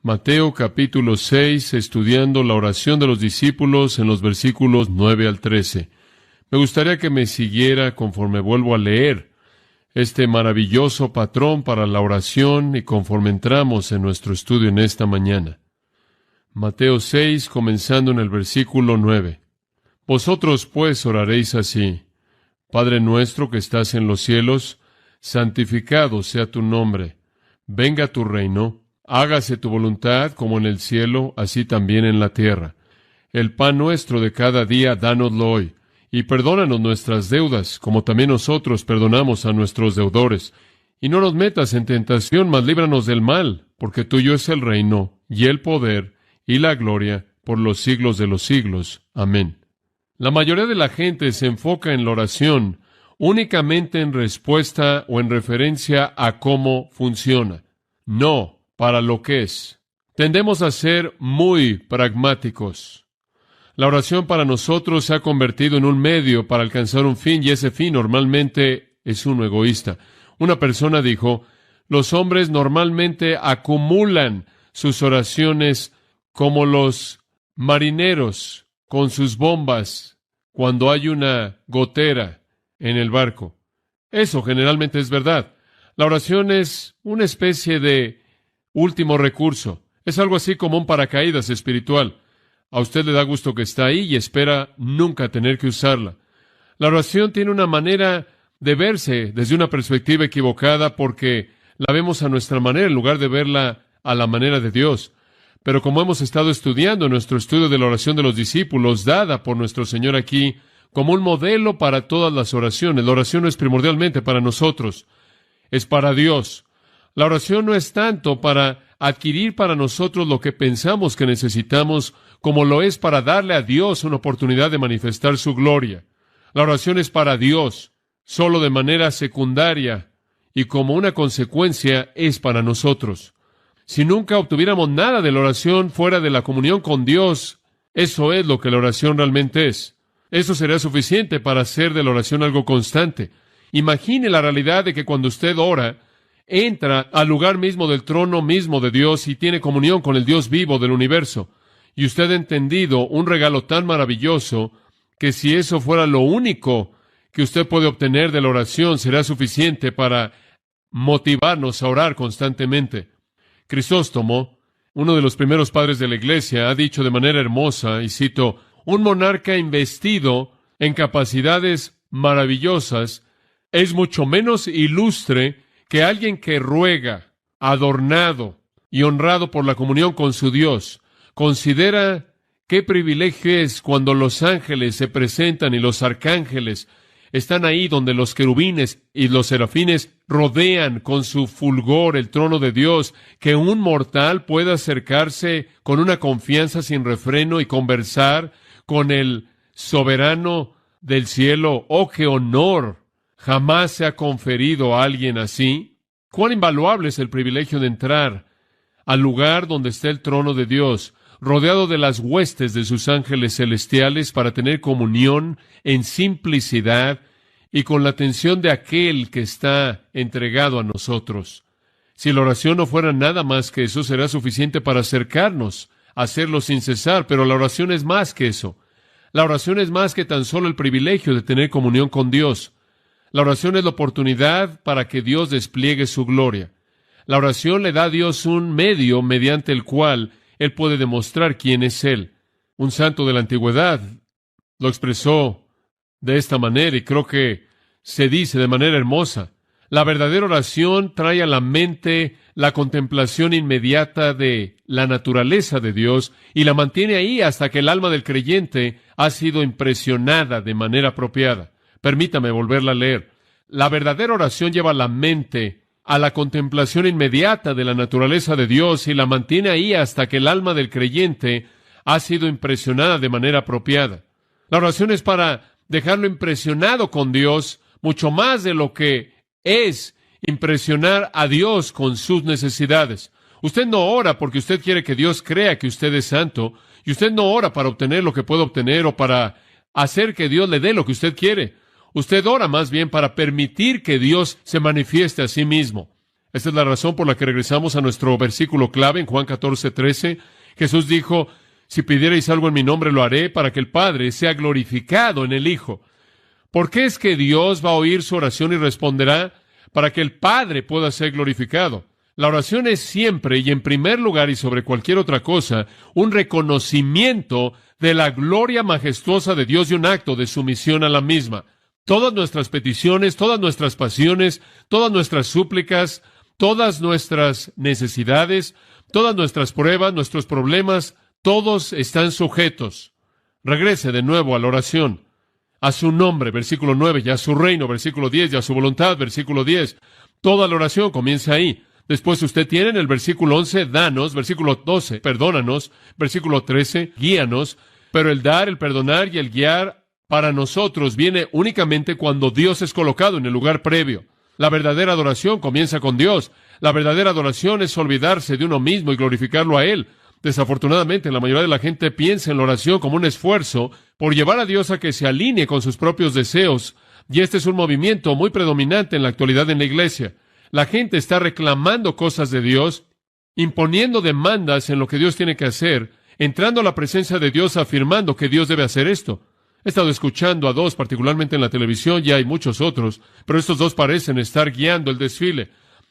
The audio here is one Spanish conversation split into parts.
Mateo capítulo 6, estudiando la oración de los discípulos en los versículos 9 al 13. Me gustaría que me siguiera conforme vuelvo a leer este maravilloso patrón para la oración y conforme entramos en nuestro estudio en esta mañana. Mateo 6, comenzando en el versículo 9. Vosotros pues oraréis así: Padre nuestro que estás en los cielos, santificado sea tu nombre. Venga tu reino. Hágase tu voluntad como en el cielo, así también en la tierra. El pan nuestro de cada día, dánoslo hoy, y perdónanos nuestras deudas, como también nosotros perdonamos a nuestros deudores. Y no nos metas en tentación, mas líbranos del mal, porque tuyo es el reino, y el poder, y la gloria, por los siglos de los siglos. Amén. La mayoría de la gente se enfoca en la oración únicamente en respuesta o en referencia a cómo funciona. No para lo que es. Tendemos a ser muy pragmáticos. La oración para nosotros se ha convertido en un medio para alcanzar un fin, y ese fin normalmente es uno egoísta. Una persona dijo: los hombres normalmente acumulan sus oraciones como los marineros con sus bombas cuando hay una gotera en el barco. Eso generalmente es verdad. La oración es una especie de último recurso. Es algo así como un paracaídas espiritual. A usted le da gusto que está ahí y espera nunca tener que usarla. La oración tiene una manera de verse desde una perspectiva equivocada porque la vemos a nuestra manera en lugar de verla a la manera de Dios. Pero como hemos estado estudiando en nuestro estudio de la oración de los discípulos, dada por nuestro Señor aquí como un modelo para todas las oraciones, la oración no es primordialmente para nosotros, es para Dios. La oración no es tanto para adquirir para nosotros lo que pensamos que necesitamos, como lo es para darle a Dios una oportunidad de manifestar su gloria. La oración es para Dios, solo de manera secundaria, y como una consecuencia es para nosotros. Si nunca obtuviéramos nada de la oración fuera de la comunión con Dios, eso es lo que la oración realmente es. Eso sería suficiente para hacer de la oración algo constante. Imagine la realidad de que cuando usted ora, entra al lugar mismo del trono mismo de Dios y tiene comunión con el Dios vivo del universo. Y usted ha entendido un regalo tan maravilloso que si eso fuera lo único que usted puede obtener de la oración, será suficiente para motivarnos a orar constantemente. Crisóstomo, uno de los primeros padres de la Iglesia, ha dicho de manera hermosa, y cito: un monarca investido en capacidades maravillosas es mucho menos ilustre que alguien que ruega, adornado y honrado por la comunión con su Dios. Considera qué privilegio es cuando los ángeles se presentan y los arcángeles están ahí donde los querubines y los serafines rodean con su fulgor el trono de Dios, que un mortal pueda acercarse con una confianza sin refreno y conversar con el soberano del cielo. ¡Oh, qué honor! ¿Jamás se ha conferido a alguien así? ¿Cuán invaluable es el privilegio de entrar al lugar donde está el trono de Dios, rodeado de las huestes de sus ángeles celestiales, para tener comunión en simplicidad y con la atención de aquel que está entregado a nosotros? Si la oración no fuera nada más que eso, será suficiente para acercarnos, hacerlo sin cesar, pero la oración es más que eso. La oración es más que tan solo el privilegio de tener comunión con Dios. La oración es la oportunidad para que Dios despliegue su gloria. La oración le da a Dios un medio mediante el cual Él puede demostrar quién es Él. Un santo de la antigüedad lo expresó de esta manera, y creo que se dice de manera hermosa: la verdadera oración trae a la mente la contemplación inmediata de la naturaleza de Dios y la mantiene ahí hasta que el alma del creyente ha sido impresionada de manera apropiada. Permítame volverla a leer. La verdadera oración lleva la mente a la contemplación inmediata de la naturaleza de Dios y la mantiene ahí hasta que el alma del creyente ha sido impresionada de manera apropiada. La oración es para dejarlo impresionado con Dios, mucho más de lo que es impresionar a Dios con sus necesidades. Usted no ora porque usted quiere que Dios crea que usted es santo, y usted no ora para obtener lo que puede obtener o para hacer que Dios le dé lo que usted quiere. Usted ora más bien para permitir que Dios se manifieste a sí mismo. Esta es la razón por la que regresamos a nuestro versículo clave en Juan 14:13. Jesús dijo, si pidierais algo en mi nombre lo haré, para que el Padre sea glorificado en el Hijo. ¿Por qué es que Dios va a oír su oración y responderá? Para que el Padre pueda ser glorificado. La oración es siempre y en primer lugar y sobre cualquier otra cosa un reconocimiento de la gloria majestuosa de Dios y un acto de sumisión a la misma. Todas nuestras peticiones, todas nuestras pasiones, todas nuestras súplicas, todas nuestras necesidades, todas nuestras pruebas, nuestros problemas, todos están sujetos. Regrese de nuevo a la oración. A su nombre, versículo 9, y a su reino, versículo 10, y a su voluntad, versículo 10. Toda la oración comienza ahí. Después usted tiene en el versículo 11, danos, versículo 12, perdónanos, versículo 13, guíanos, pero el dar, el perdonar y el guiar para nosotros viene únicamente cuando Dios es colocado en el lugar previo. La verdadera adoración comienza con Dios. La verdadera adoración es olvidarse de uno mismo y glorificarlo a Él. Desafortunadamente, la mayoría de la gente piensa en la oración como un esfuerzo por llevar a Dios a que se alinee con sus propios deseos, y este es un movimiento muy predominante en la actualidad en la iglesia. La gente está reclamando cosas de Dios, imponiendo demandas en lo que Dios tiene que hacer, entrando a la presencia de Dios afirmando que Dios debe hacer esto. He estado escuchando a dos, particularmente en la televisión, y hay muchos otros, pero estos dos parecen estar guiando el desfile.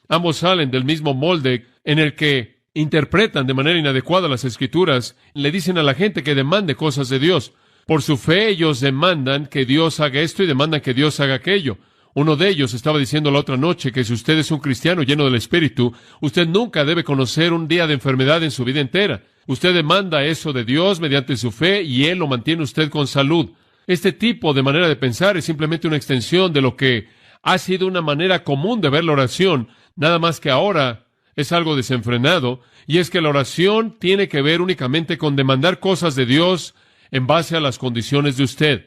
Ambos salen del mismo molde en el que interpretan de manera inadecuada las Escrituras, le dicen a la gente que demande cosas de Dios. Por su fe ellos demandan que Dios haga esto y demandan que Dios haga aquello. Uno de ellos estaba diciendo la otra noche que si usted es un cristiano lleno del Espíritu, usted nunca debe conocer un día de enfermedad en su vida entera. Usted demanda eso de Dios mediante su fe y Él lo mantiene usted con salud. Este tipo de manera de pensar es simplemente una extensión de lo que ha sido una manera común de ver la oración, nada más que ahora es algo desenfrenado, y es que la oración tiene que ver únicamente con demandar cosas de Dios en base a las condiciones de usted.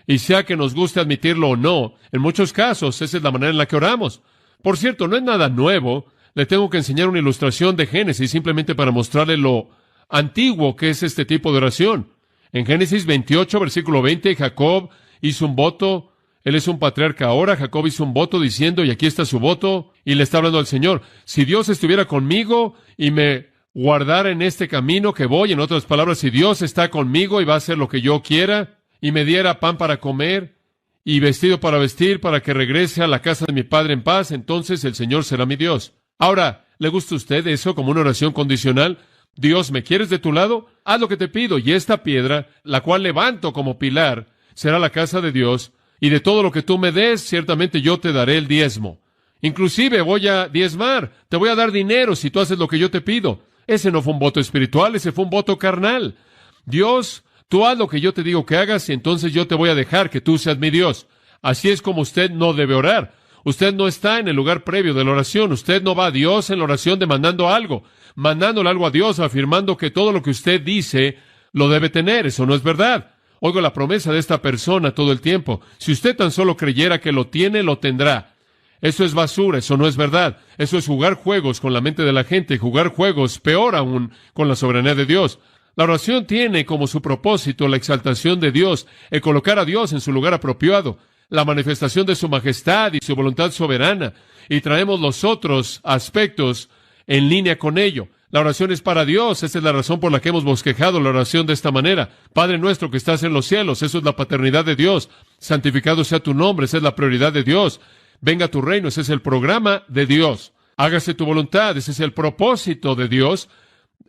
Y sea que nos guste admitirlo o no, en muchos casos esa es la manera en la que oramos. Por cierto, no es nada nuevo. Le tengo que enseñar una ilustración de Génesis simplemente para mostrarle lo antiguo que es este tipo de oración. En Génesis 28, versículo 20, Jacob hizo un voto. Él es un patriarca ahora. Jacob hizo un voto diciendo, y aquí está su voto, y le está hablando al Señor. Si Dios estuviera conmigo y me guardara en este camino que voy, en otras palabras, si Dios está conmigo y va a hacer lo que yo quiera, y me diera pan para comer y vestido para vestir para que regrese a la casa de mi padre en paz, entonces el Señor será mi Dios. Ahora, ¿le gusta a usted eso como una oración condicional? Dios, ¿me quieres de tu lado? Haz lo que te pido, y esta piedra, la cual levanto como pilar, será la casa de Dios, y de todo lo que tú me des, ciertamente yo te daré el diezmo. Inclusive voy a diezmar, te voy a dar dinero si tú haces lo que yo te pido. Ese no fue un voto espiritual, ese fue un voto carnal. Dios, tú haz lo que yo te digo que hagas, y entonces yo te voy a dejar que tú seas mi Dios. Así es como usted no debe orar. Usted no está en el lugar previo de la oración. Usted no va a Dios en la oración demandando algo, mandándole algo a Dios, afirmando que todo lo que usted dice lo debe tener. Eso no es verdad. Oigo la promesa de esta persona todo el tiempo. Si usted tan solo creyera que lo tiene, lo tendrá. Eso es basura, eso no es verdad. Eso es jugar juegos con la mente de la gente, jugar juegos, peor aún, con la soberanía de Dios. La oración tiene como su propósito la exaltación de Dios, el colocar a Dios en su lugar apropiado, la manifestación de su majestad y su voluntad soberana, y traemos los otros aspectos en línea con ello. La oración es para Dios. Esa es la razón por la que hemos bosquejado la oración de esta manera. Padre nuestro que estás en los cielos, eso es la paternidad de Dios. Santificado sea tu nombre, esa es la prioridad de Dios. Venga tu reino, ese es el programa de Dios. Hágase tu voluntad, ese es el propósito de Dios.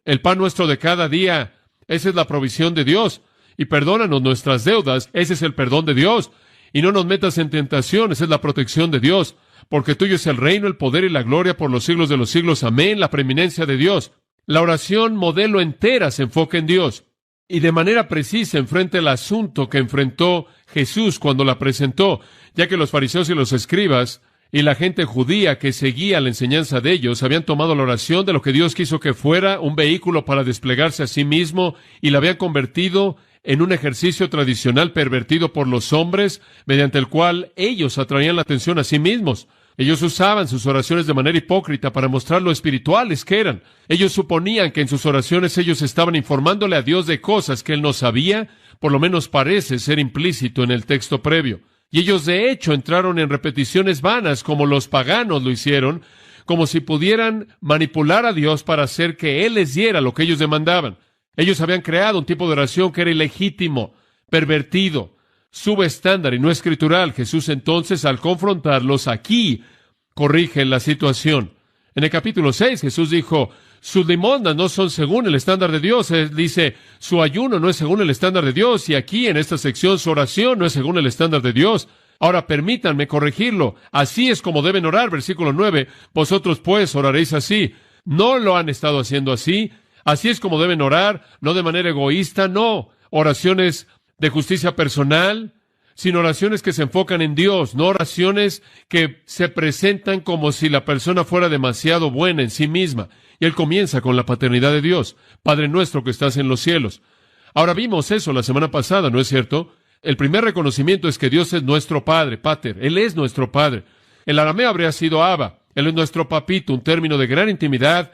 El pan nuestro de cada día, esa es la provisión de Dios. Y perdónanos nuestras deudas, ese es el perdón de Dios. Y no nos metas en tentación, esa es la protección de Dios. Porque tuyo es el reino, el poder y la gloria por los siglos de los siglos. Amén, la preeminencia de Dios. La oración modelo entera se enfoca en Dios. Y de manera precisa enfrenta el asunto que enfrentó Jesús cuando la presentó, ya que los fariseos y los escribas y la gente judía que seguía la enseñanza de ellos habían tomado la oración de lo que Dios quiso que fuera un vehículo para desplegarse a sí mismo y la habían convertido en un ejercicio tradicional pervertido por los hombres, mediante el cual ellos atraían la atención a sí mismos. Ellos usaban sus oraciones de manera hipócrita para mostrar lo espirituales que eran. Ellos suponían que en sus oraciones ellos estaban informándole a Dios de cosas que Él no sabía, por lo menos parece ser implícito en el texto previo. Y ellos de hecho entraron en repeticiones vanas como los paganos lo hicieron, como si pudieran manipular a Dios para hacer que Él les diera lo que ellos demandaban. Ellos habían creado un tipo de oración que era ilegítimo, pervertido, subestándar y no escritural. Jesús entonces, al confrontarlos aquí, corrige la situación. En el capítulo 6, Jesús dijo, sus limosnas no son según el estándar de Dios. Él dice, su ayuno no es según el estándar de Dios. Y aquí, en esta sección, su oración no es según el estándar de Dios. Ahora, permítanme corregirlo. Así es como deben orar. Versículo 9. Vosotros, pues, oraréis así. No lo han estado haciendo así. Así es como deben orar, no de manera egoísta, no. Oraciones de justicia personal, sino oraciones que se enfocan en Dios, no oraciones que se presentan como si la persona fuera demasiado buena en sí misma. Y él comienza con la paternidad de Dios. Padre nuestro que estás en los cielos. Ahora vimos eso la semana pasada, ¿no es cierto? El primer reconocimiento es que Dios es nuestro Padre, Pater. Él es nuestro Padre. El arameo habría sido Abba. Él es nuestro papito, un término de gran intimidad,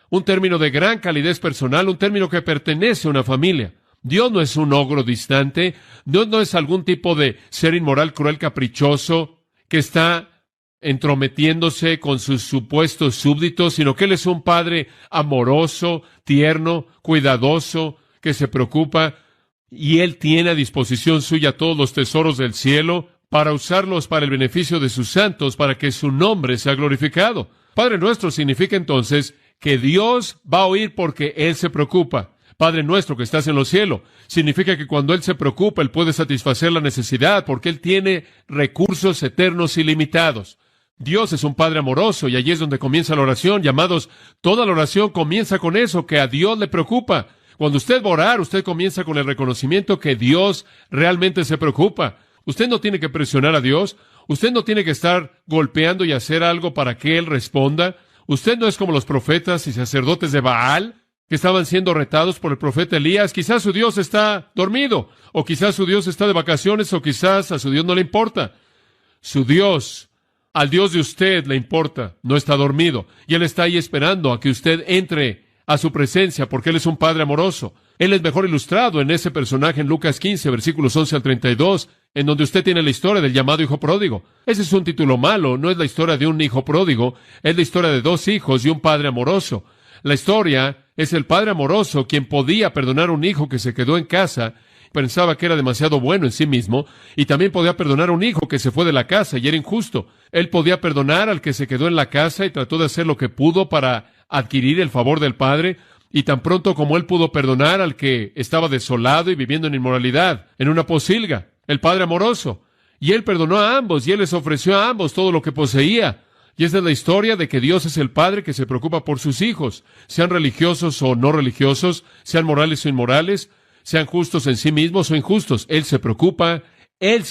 un término de gran calidez personal, un término que pertenece a una familia. Dios no es un ogro distante. Dios no es algún tipo de ser inmoral, cruel, caprichoso, que está entrometiéndose con sus supuestos súbditos, sino que Él es un Padre amoroso, tierno, cuidadoso, que se preocupa, y Él tiene a disposición suya todos los tesoros del cielo para usarlos para el beneficio de sus santos, para que su nombre sea glorificado. Padre nuestro significa entonces que Dios va a oír porque Él se preocupa. Padre nuestro que estás en los cielos, significa que cuando Él se preocupa, Él puede satisfacer la necesidad, porque Él tiene recursos eternos ilimitados. Dios es un Padre amoroso, y allí es donde comienza la oración. Llamados, toda la oración comienza con eso, que a Dios le preocupa. Cuando usted va a orar, usted comienza con el reconocimiento que Dios realmente se preocupa. Usted no tiene que presionar a Dios. Usted no tiene que estar golpeando y hacer algo para que Él responda. Usted no es como los profetas y sacerdotes de Baal, que estaban siendo retados por el profeta Elías. Quizás su Dios está dormido, o quizás su Dios está de vacaciones, o quizás a su Dios no le importa. Su Dios, al Dios de usted le importa, no está dormido, y Él está ahí esperando a que usted entre a su presencia, porque Él es un Padre amoroso. Él es mejor ilustrado en ese personaje en Lucas 15, versículos 11 al 32, en donde usted tiene la historia del llamado hijo pródigo. Ese es un título malo, no es la historia de un hijo pródigo, es la historia de dos hijos y un padre amoroso. La historia es el padre amoroso quien podía perdonar a un hijo que se quedó en casa, pensaba que era demasiado bueno en sí mismo, y también podía perdonar a un hijo que se fue de la casa y era injusto. Él podía perdonar al que se quedó en la casa y trató de hacer lo que pudo para adquirir el favor del padre, y tan pronto como él pudo perdonar al que estaba desolado y viviendo en inmoralidad, en una posilga, el padre amoroso. Y él perdonó a ambos, y él les ofreció a ambos todo lo que poseía. Y esta es la historia de que Dios es el Padre que se preocupa por sus hijos, sean religiosos o no religiosos, sean morales o inmorales, sean justos en sí mismos o injustos. Él se preocupa, Él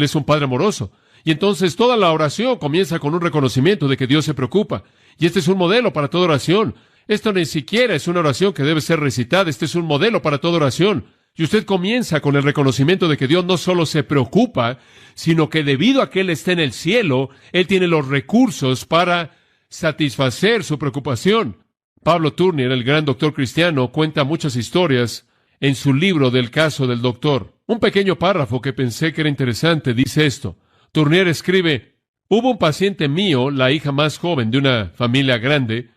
es un Padre amoroso. Y entonces toda la oración comienza con un reconocimiento de que Dios se preocupa. Y este es un modelo para toda oración. Esto ni siquiera es una oración que debe ser recitada, este es un modelo para toda oración. Y usted comienza con el reconocimiento de que Dios no solo se preocupa, sino que debido a que Él está en el cielo, Él tiene los recursos para satisfacer su preocupación. Pablo Turner, el gran doctor cristiano, cuenta muchas historias en su libro del caso del doctor. Un pequeño párrafo que pensé que era interesante dice esto. Turner escribe, hubo un paciente mío, la hija más joven de una familia grande,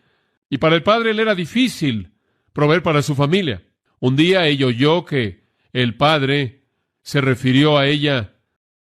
y para el padre le era difícil proveer para su familia. Un día ella oyó que el padre se refirió a ella.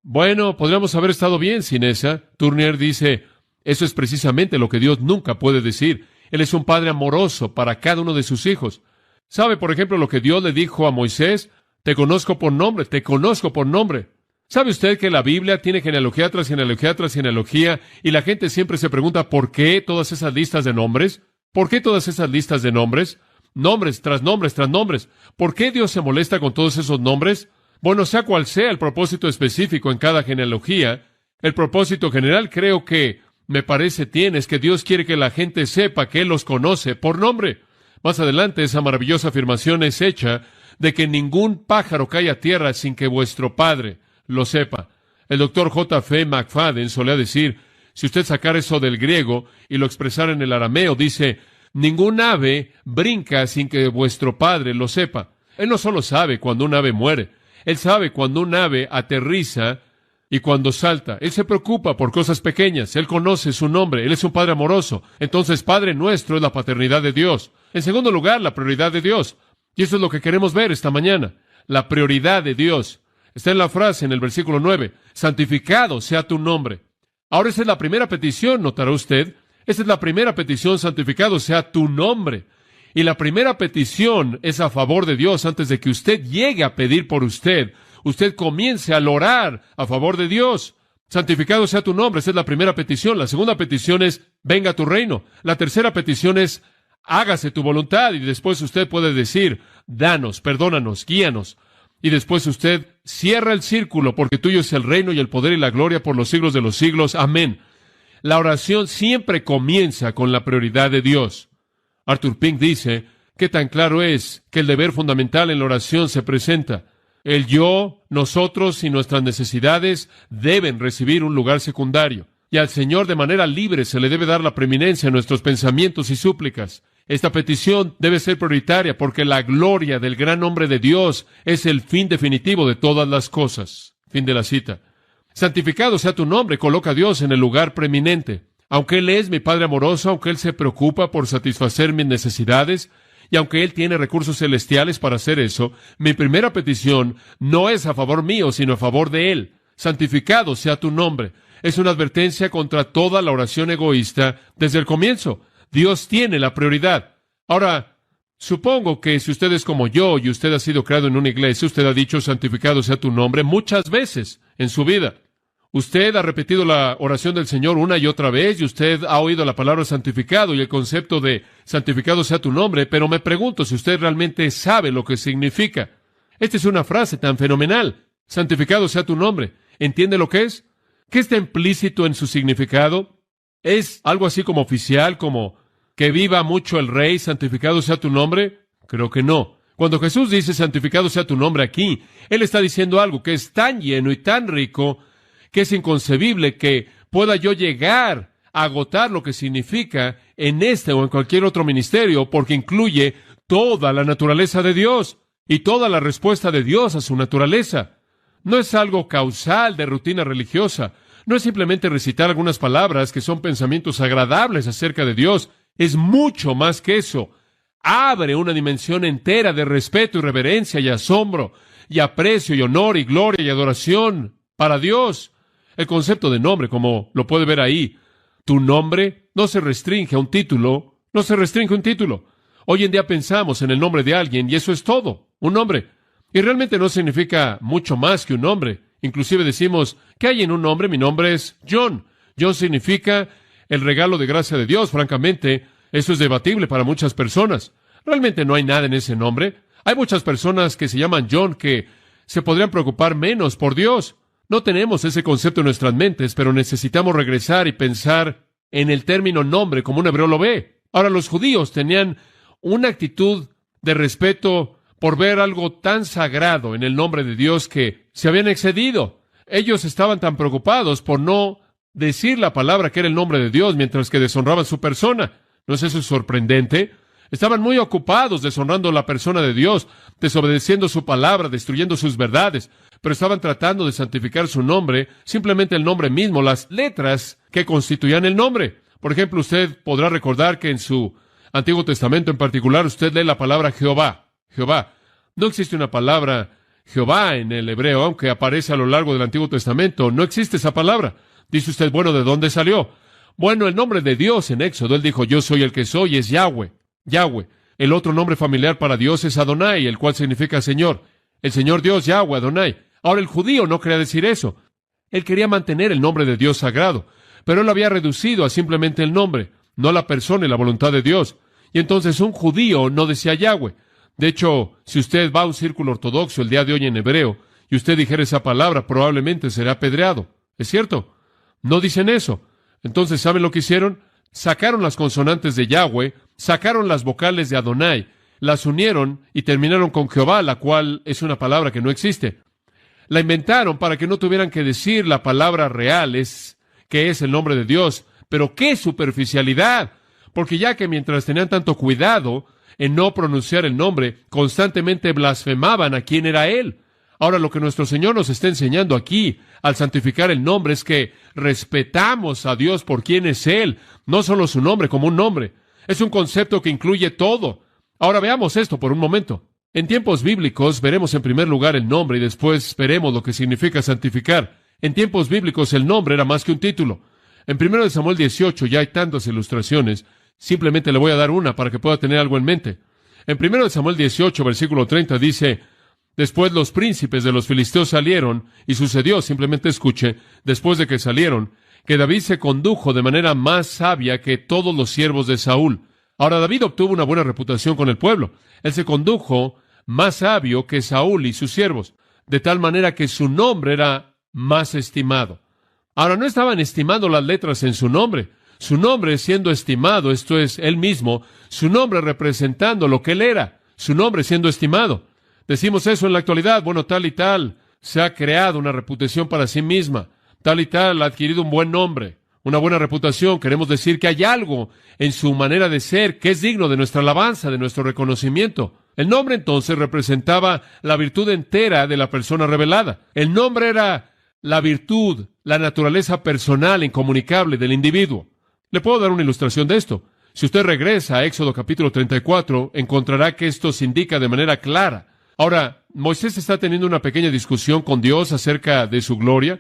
Bueno, podríamos haber estado bien sin esa. Turner dice, eso es precisamente lo que Dios nunca puede decir. Él es un padre amoroso para cada uno de sus hijos. ¿Sabe, por ejemplo, lo que Dios le dijo a Moisés? Te conozco por nombre, te conozco por nombre. ¿Sabe usted que la Biblia tiene genealogía tras genealogía tras genealogía y la gente siempre se pregunta ¿por qué todas esas listas de nombres? ¿Por qué todas esas listas de nombres? Nombres tras nombres tras nombres. ¿Por qué Dios se molesta con todos esos nombres? Bueno, sea cual sea el propósito específico en cada genealogía, el propósito general creo que, me parece, tiene es que Dios quiere que la gente sepa que Él los conoce por nombre. Más adelante, esa maravillosa afirmación es hecha de que ningún pájaro cae a tierra sin que vuestro Padre lo sepa. El doctor J. F. McFadden solía decir, si usted sacara eso del griego y lo expresara en el arameo, dice, ningún ave brinca sin que vuestro Padre lo sepa. Él no solo sabe cuando un ave muere, Él sabe cuando un ave aterriza Y cuando salta, Él se preocupa por cosas pequeñas. Él conoce su nombre. Él es un Padre amoroso. Entonces, Padre nuestro es la paternidad de Dios. En segundo lugar, la prioridad de Dios. Y eso es lo que queremos ver esta mañana. La prioridad de Dios. Está en la frase en el versículo 9. Santificado sea tu nombre. Ahora esa es la primera petición, notará usted. Esa es la primera petición, santificado sea tu nombre. Y la primera petición es a favor de Dios. Antes de que usted llegue a pedir por usted, usted comience a orar a favor de Dios. Santificado sea tu nombre. Esa es la primera petición. La segunda petición es, venga tu reino. La tercera petición es, hágase tu voluntad. Y después usted puede decir, danos, perdónanos, guíanos. Y después usted cierra el círculo, porque tuyo es el reino y el poder y la gloria por los siglos de los siglos. Amén. La oración siempre comienza con la prioridad de Dios. Arthur Pink dice, ¿qué tan claro es que el deber fundamental en la oración se presenta? El yo, nosotros y nuestras necesidades deben recibir un lugar secundario. Y al Señor de manera libre se le debe dar la preeminencia en nuestros pensamientos y súplicas. Esta petición debe ser prioritaria porque la gloria del gran nombre de Dios es el fin definitivo de todas las cosas. Fin de la cita. Santificado sea tu nombre, coloca a Dios en el lugar preeminente. Aunque Él es mi Padre amoroso, aunque Él se preocupa por satisfacer mis necesidades, y aunque Él tiene recursos celestiales para hacer eso, mi primera petición no es a favor mío, sino a favor de Él. Santificado sea tu nombre. Es una advertencia contra toda la oración egoísta desde el comienzo. Dios tiene la prioridad. Ahora, supongo que si usted es como yo y usted ha sido creado en una iglesia, usted ha dicho santificado sea tu nombre muchas veces en su vida. Usted ha repetido la oración del Señor una y otra vez y usted ha oído la palabra santificado y el concepto de santificado sea tu nombre, pero me pregunto si usted realmente sabe lo que significa. Esta es una frase tan fenomenal. Santificado sea tu nombre. ¿Entiende lo que es? ¿Qué está implícito en su significado? ¿Es algo así como oficial, como que viva mucho el Rey, santificado sea tu nombre? Creo que no. Cuando Jesús dice santificado sea tu nombre aquí, Él está diciendo algo que es tan lleno y tan rico que es inconcebible que pueda yo llegar a agotar lo que significa en este o en cualquier otro ministerio, porque incluye toda la naturaleza de Dios y toda la respuesta de Dios a su naturaleza. No es algo causal de rutina religiosa. No es simplemente recitar algunas palabras que son pensamientos agradables acerca de Dios. Es mucho más que eso. Abre una dimensión entera de respeto y reverencia y asombro y aprecio y honor y gloria y adoración para Dios. El concepto de nombre, como lo puede ver ahí, tu nombre no se restringe a un título, no se restringe a un título. Hoy en día pensamos en el nombre de alguien y eso es todo, un nombre. Y realmente no significa mucho más que un nombre. Inclusive decimos, ¿qué hay en un nombre? Mi nombre es John. John significa el regalo de gracia de Dios. Francamente, eso es debatible para muchas personas. Realmente no hay nada en ese nombre. Hay muchas personas que se llaman John que se podrían preocupar menos por Dios. No tenemos ese concepto en nuestras mentes, pero necesitamos regresar y pensar en el término nombre como un hebreo lo ve. Ahora, los judíos tenían una actitud de respeto por ver algo tan sagrado en el nombre de Dios que se habían excedido. Ellos estaban tan preocupados por no decir la palabra que era el nombre de Dios mientras que deshonraban su persona. ¿No es eso sorprendente? Estaban muy ocupados deshonrando la persona de Dios, desobedeciendo su palabra, destruyendo sus verdades, pero estaban tratando de santificar su nombre, simplemente el nombre mismo, las letras que constituían el nombre. Por ejemplo, usted podrá recordar que en su Antiguo Testamento en particular, usted lee la palabra Jehová. Jehová. No existe una palabra Jehová en el hebreo, aunque aparece a lo largo del Antiguo Testamento. No existe esa palabra. Dice usted, bueno, ¿de dónde salió? Bueno, el nombre de Dios en Éxodo, Él dijo, yo soy el que soy, es Yahweh. Yahweh. El otro nombre familiar para Dios es Adonai, el cual significa Señor. El Señor Dios, Yahweh, Adonai. Ahora, el judío no quería decir eso. Él quería mantener el nombre de Dios sagrado, pero él lo había reducido a simplemente el nombre, no la persona y la voluntad de Dios. Y entonces un judío no decía Yahweh. De hecho, si usted va a un círculo ortodoxo el día de hoy en hebreo, y usted dijera esa palabra, probablemente será apedreado. ¿Es cierto? No dicen eso. Entonces, ¿saben lo que hicieron? Sacaron las consonantes de Yahweh, sacaron las vocales de Adonai, las unieron y terminaron con Jehová, la cual es una palabra que no existe. La inventaron para que no tuvieran que decir la palabra real, que es el nombre de Dios. Pero ¡qué superficialidad! Porque ya que mientras tenían tanto cuidado en no pronunciar el nombre, constantemente blasfemaban a quién era Él. Ahora, lo que nuestro Señor nos está enseñando aquí, al santificar el nombre, es que respetamos a Dios por quien es Él, no solo su nombre como un nombre. Es un concepto que incluye todo. Ahora veamos esto por un momento. En tiempos bíblicos veremos en primer lugar el nombre y después veremos lo que significa santificar. En tiempos bíblicos el nombre era más que un título. En 1 Samuel 18 ya hay tantas ilustraciones, simplemente le voy a dar una para que pueda tener algo en mente. En 1 Samuel 18, versículo 30 dice: después los príncipes de los filisteos salieron, y sucedió, simplemente escuche, después de que salieron, que David se condujo de manera más sabia que todos los siervos de Saúl. Ahora, David obtuvo una buena reputación con el pueblo. Él se condujo más sabio que Saúl y sus siervos, de tal manera que su nombre era más estimado. Ahora, no estaban estimando las letras en su nombre siendo estimado, esto es, él mismo, su nombre representando lo que él era, su nombre siendo estimado. Decimos eso en la actualidad, bueno, tal y tal se ha creado una reputación para sí misma, tal y tal ha adquirido un buen nombre, una buena reputación. Queremos decir que hay algo en su manera de ser que es digno de nuestra alabanza, de nuestro reconocimiento. El nombre entonces representaba la virtud entera de la persona revelada. El nombre era la virtud, la naturaleza personal, incomunicable del individuo. Le puedo dar una ilustración de esto. Si usted regresa a Éxodo capítulo 34, encontrará que esto se indica de manera clara. Ahora, Moisés está teniendo una pequeña discusión con Dios acerca de su gloria.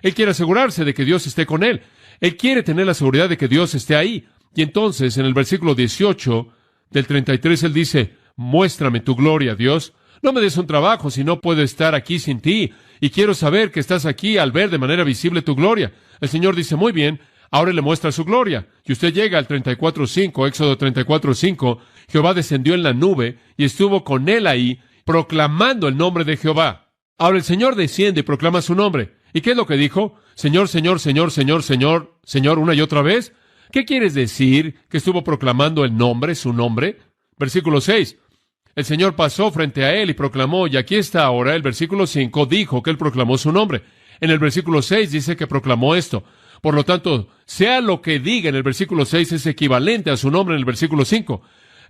Él quiere asegurarse de que Dios esté con él. Él quiere tener la seguridad de que Dios esté ahí. Y entonces, en el versículo 18 del 33, él dice: muéstrame tu gloria, Dios. No me des un trabajo si no puedo estar aquí sin ti. Y quiero saber que estás aquí al ver de manera visible tu gloria. El Señor dice: muy bien. Ahora le muestra su gloria. Y usted llega al 34:5, Éxodo 34:5. Jehová descendió en la nube y estuvo con él ahí, proclamando el nombre de Jehová. Ahora el Señor desciende y proclama su nombre. ¿Y qué es lo que dijo? Señor, Señor, Señor, Señor, Señor, Señor, una y otra vez. ¿Qué quieres decir que estuvo proclamando el nombre, su nombre? Versículo 6. El Señor pasó frente a él y proclamó, y aquí está ahora, el versículo 5 dijo que él proclamó su nombre. En el versículo 6 dice que proclamó esto. Por lo tanto, sea lo que diga en el versículo 6 es equivalente a su nombre en el versículo 5.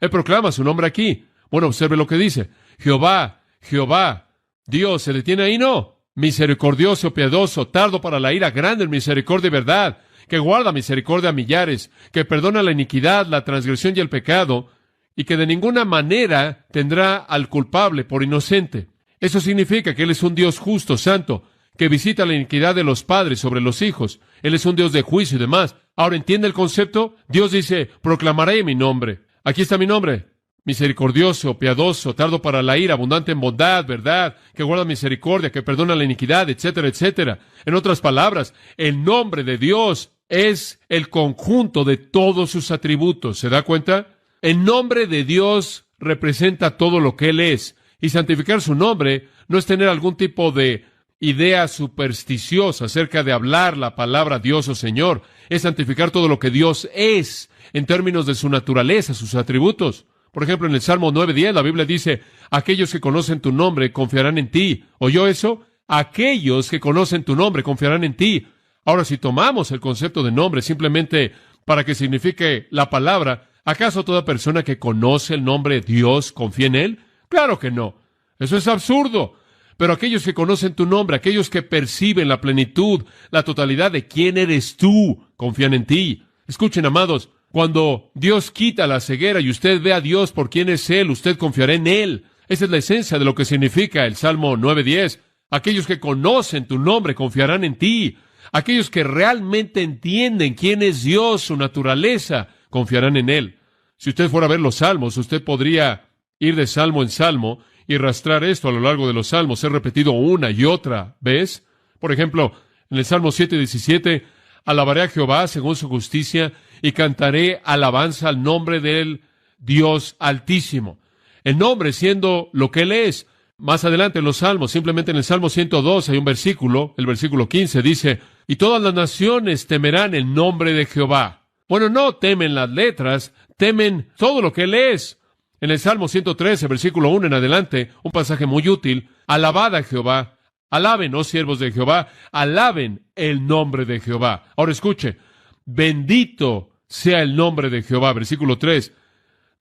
Él proclama su nombre aquí. Bueno, observe lo que dice. Jehová, Jehová, Dios, ¿se detiene ahí? No. Misericordioso, piadoso, tardo para la ira, grande en misericordia y verdad, que guarda misericordia a millares, que perdona la iniquidad, la transgresión y el pecado, y que de ninguna manera tendrá al culpable por inocente. Eso significa que Él es un Dios justo, santo, que visita la iniquidad de los padres sobre los hijos. Él es un Dios de juicio y demás. Ahora, ¿entiende el concepto? Dios dice: proclamaré mi nombre. Aquí está mi nombre. Misericordioso, piadoso, tardo para la ira, abundante en bondad, verdad, que guarda misericordia, que perdona la iniquidad, etcétera, etcétera. En otras palabras, el nombre de Dios es el conjunto de todos sus atributos. ¿Se da cuenta? El nombre de Dios representa todo lo que Él es. Y santificar su nombre no es tener algún tipo de idea supersticiosa acerca de hablar la palabra Dios o Señor. Es santificar todo lo que Dios es en términos de su naturaleza, sus atributos. Por ejemplo, en el Salmo 9:10 la Biblia dice: aquellos que conocen tu nombre confiarán en ti. ¿Oyó eso? Aquellos que conocen tu nombre confiarán en ti. Ahora, si tomamos el concepto de nombre simplemente para que signifique la palabra, ¿acaso toda persona que conoce el nombre Dios confía en Él? Claro que no. Eso es absurdo. Pero aquellos que conocen tu nombre, aquellos que perciben la plenitud, la totalidad de quién eres tú, confían en ti. Escuchen, amados, cuando Dios quita la ceguera y usted ve a Dios por quién es Él, usted confiará en Él. Esa es la esencia de lo que significa el Salmo 9:10. Aquellos que conocen tu nombre confiarán en ti. Aquellos que realmente entienden quién es Dios, su naturaleza, confiarán en Él. Si usted fuera a ver los salmos, usted podría ir de salmo en salmo y rastrar esto a lo largo de los salmos, ser repetido una y otra vez. Por ejemplo, en el Salmo 7:17, alabaré a Jehová según su justicia y cantaré alabanza al nombre del Dios Altísimo. El nombre siendo lo que Él es. Más adelante en los salmos, simplemente en el Salmo 102 hay un versículo, el versículo 15 dice: y todas las naciones temerán el nombre de Jehová. Bueno, no temen las letras, temen todo lo que Él es. En el Salmo 113, versículo 1 en adelante, un pasaje muy útil: alabad a Jehová, alaben, oh siervos de Jehová, alaben el nombre de Jehová. Ahora escuche: bendito sea el nombre de Jehová. Versículo 3,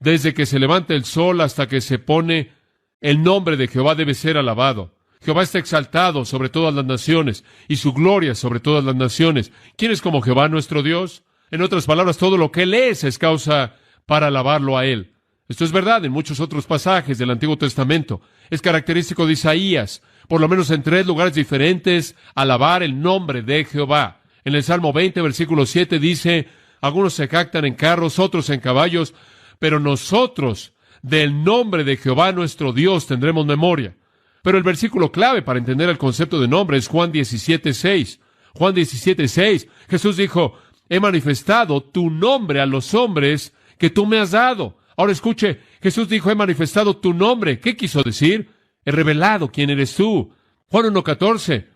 desde que se levanta el sol hasta que se pone, el nombre de Jehová debe ser alabado. Jehová está exaltado sobre todas las naciones, y su gloria sobre todas las naciones. ¿Quién es como Jehová nuestro Dios? En otras palabras, todo lo que Él es causa para alabarlo a Él. Esto es verdad en muchos otros pasajes del Antiguo Testamento. Es característico de Isaías, por lo menos en 3 lugares diferentes, alabar el nombre de Jehová. En el Salmo 20, versículo 7 dice, algunos se jactan en carros, otros en caballos, pero nosotros del nombre de Jehová nuestro Dios tendremos memoria. Pero el versículo clave para entender el concepto de nombre es Juan 17:6. Juan 17:6, Jesús dijo, he manifestado tu nombre a los hombres que tú me has dado. Ahora escuche, Jesús dijo, he manifestado tu nombre. ¿Qué quiso decir? He revelado quién eres tú. Juan 1:14,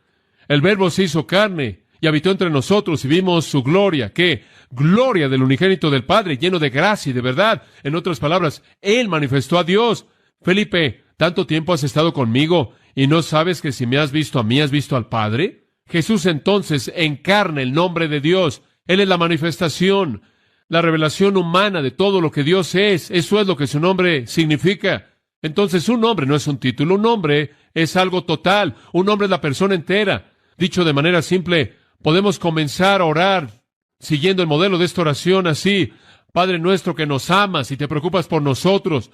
el Verbo se hizo carne y habitó entre nosotros y vimos su gloria. ¿Qué? Gloria del unigénito del Padre, lleno de gracia y de verdad. En otras palabras, Él manifestó a Dios. Felipe, ¿tanto tiempo has estado conmigo y no sabes que si me has visto a mí, has visto al Padre? Jesús entonces encarna el nombre de Dios. Él es la manifestación, la revelación humana de todo lo que Dios es. Eso es lo que su nombre significa. Entonces, un nombre no es un título, un nombre es algo total. Un nombre es la persona entera. Dicho de manera simple, podemos comenzar a orar siguiendo el modelo de esta oración así. Padre nuestro que nos amas y te preocupas por nosotros,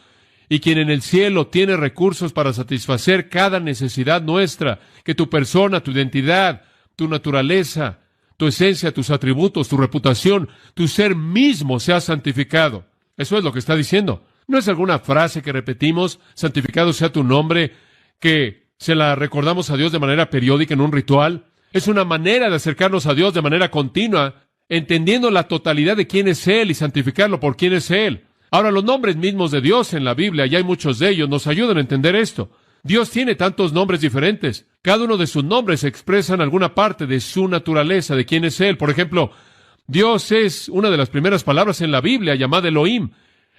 y quien en el cielo tiene recursos para satisfacer cada necesidad nuestra, que tu persona, tu identidad, tu naturaleza, tu esencia, tus atributos, tu reputación, tu ser mismo sea santificado. Eso es lo que está diciendo. No es alguna frase que repetimos, santificado sea tu nombre, que se la recordamos a Dios de manera periódica en un ritual. Es una manera de acercarnos a Dios de manera continua, entendiendo la totalidad de quién es Él y santificarlo por quién es Él. Ahora, los nombres mismos de Dios en la Biblia, y hay muchos de ellos, nos ayudan a entender esto. Dios tiene tantos nombres diferentes. Cada uno de sus nombres expresan alguna parte de su naturaleza, de quién es Él. Por ejemplo, Dios es una de las primeras palabras en la Biblia llamada Elohim.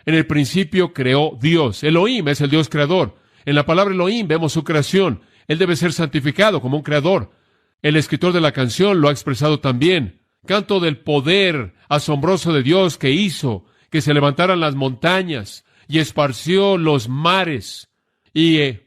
En el principio creó Dios. Elohim es el Dios creador. En la palabra Elohim vemos su creación. Él debe ser santificado como un creador. El escritor de la canción lo ha expresado también. Canto del poder asombroso de Dios que hizo que se levantaran las montañas y esparció los mares y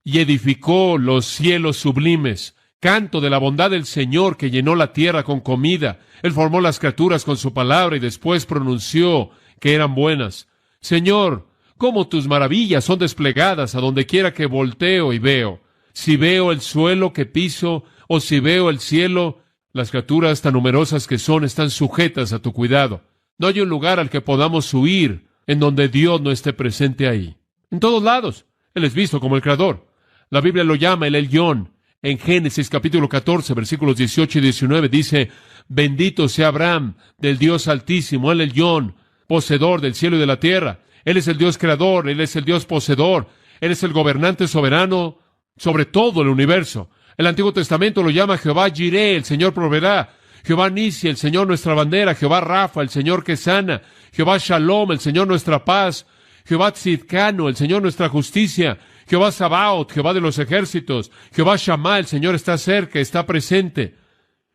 edificó los cielos sublimes. Canto de la bondad del Señor que llenó la tierra con comida. Él formó las criaturas con su palabra y después pronunció que eran buenas. Señor, cómo tus maravillas son desplegadas a donde quiera que volteo y veo. Si veo el suelo que piso o si veo el cielo, las criaturas tan numerosas que son están sujetas a tu cuidado. No hay un lugar al que podamos huir en donde Dios no esté presente ahí. En todos lados, Él es visto como el Creador. La Biblia lo llama el Elyon. En Génesis capítulo 14, versículos 18 y 19 dice, bendito sea Abraham del Dios Altísimo, el Elyon, poseedor del cielo y de la tierra. Él es el Dios creador, Él es el Dios poseedor, Él es el gobernante soberano sobre todo el universo. El Antiguo Testamento lo llama Jehová Jireh, el Señor proveerá. Jehová Nisi, el Señor nuestra bandera. Jehová Rafa, el Señor que sana. Jehová Shalom, el Señor nuestra paz. Jehová Tzidkanu, el Señor nuestra justicia. Jehová Sabaoth, Jehová de los ejércitos. Jehová Shammah, el Señor está cerca, está presente.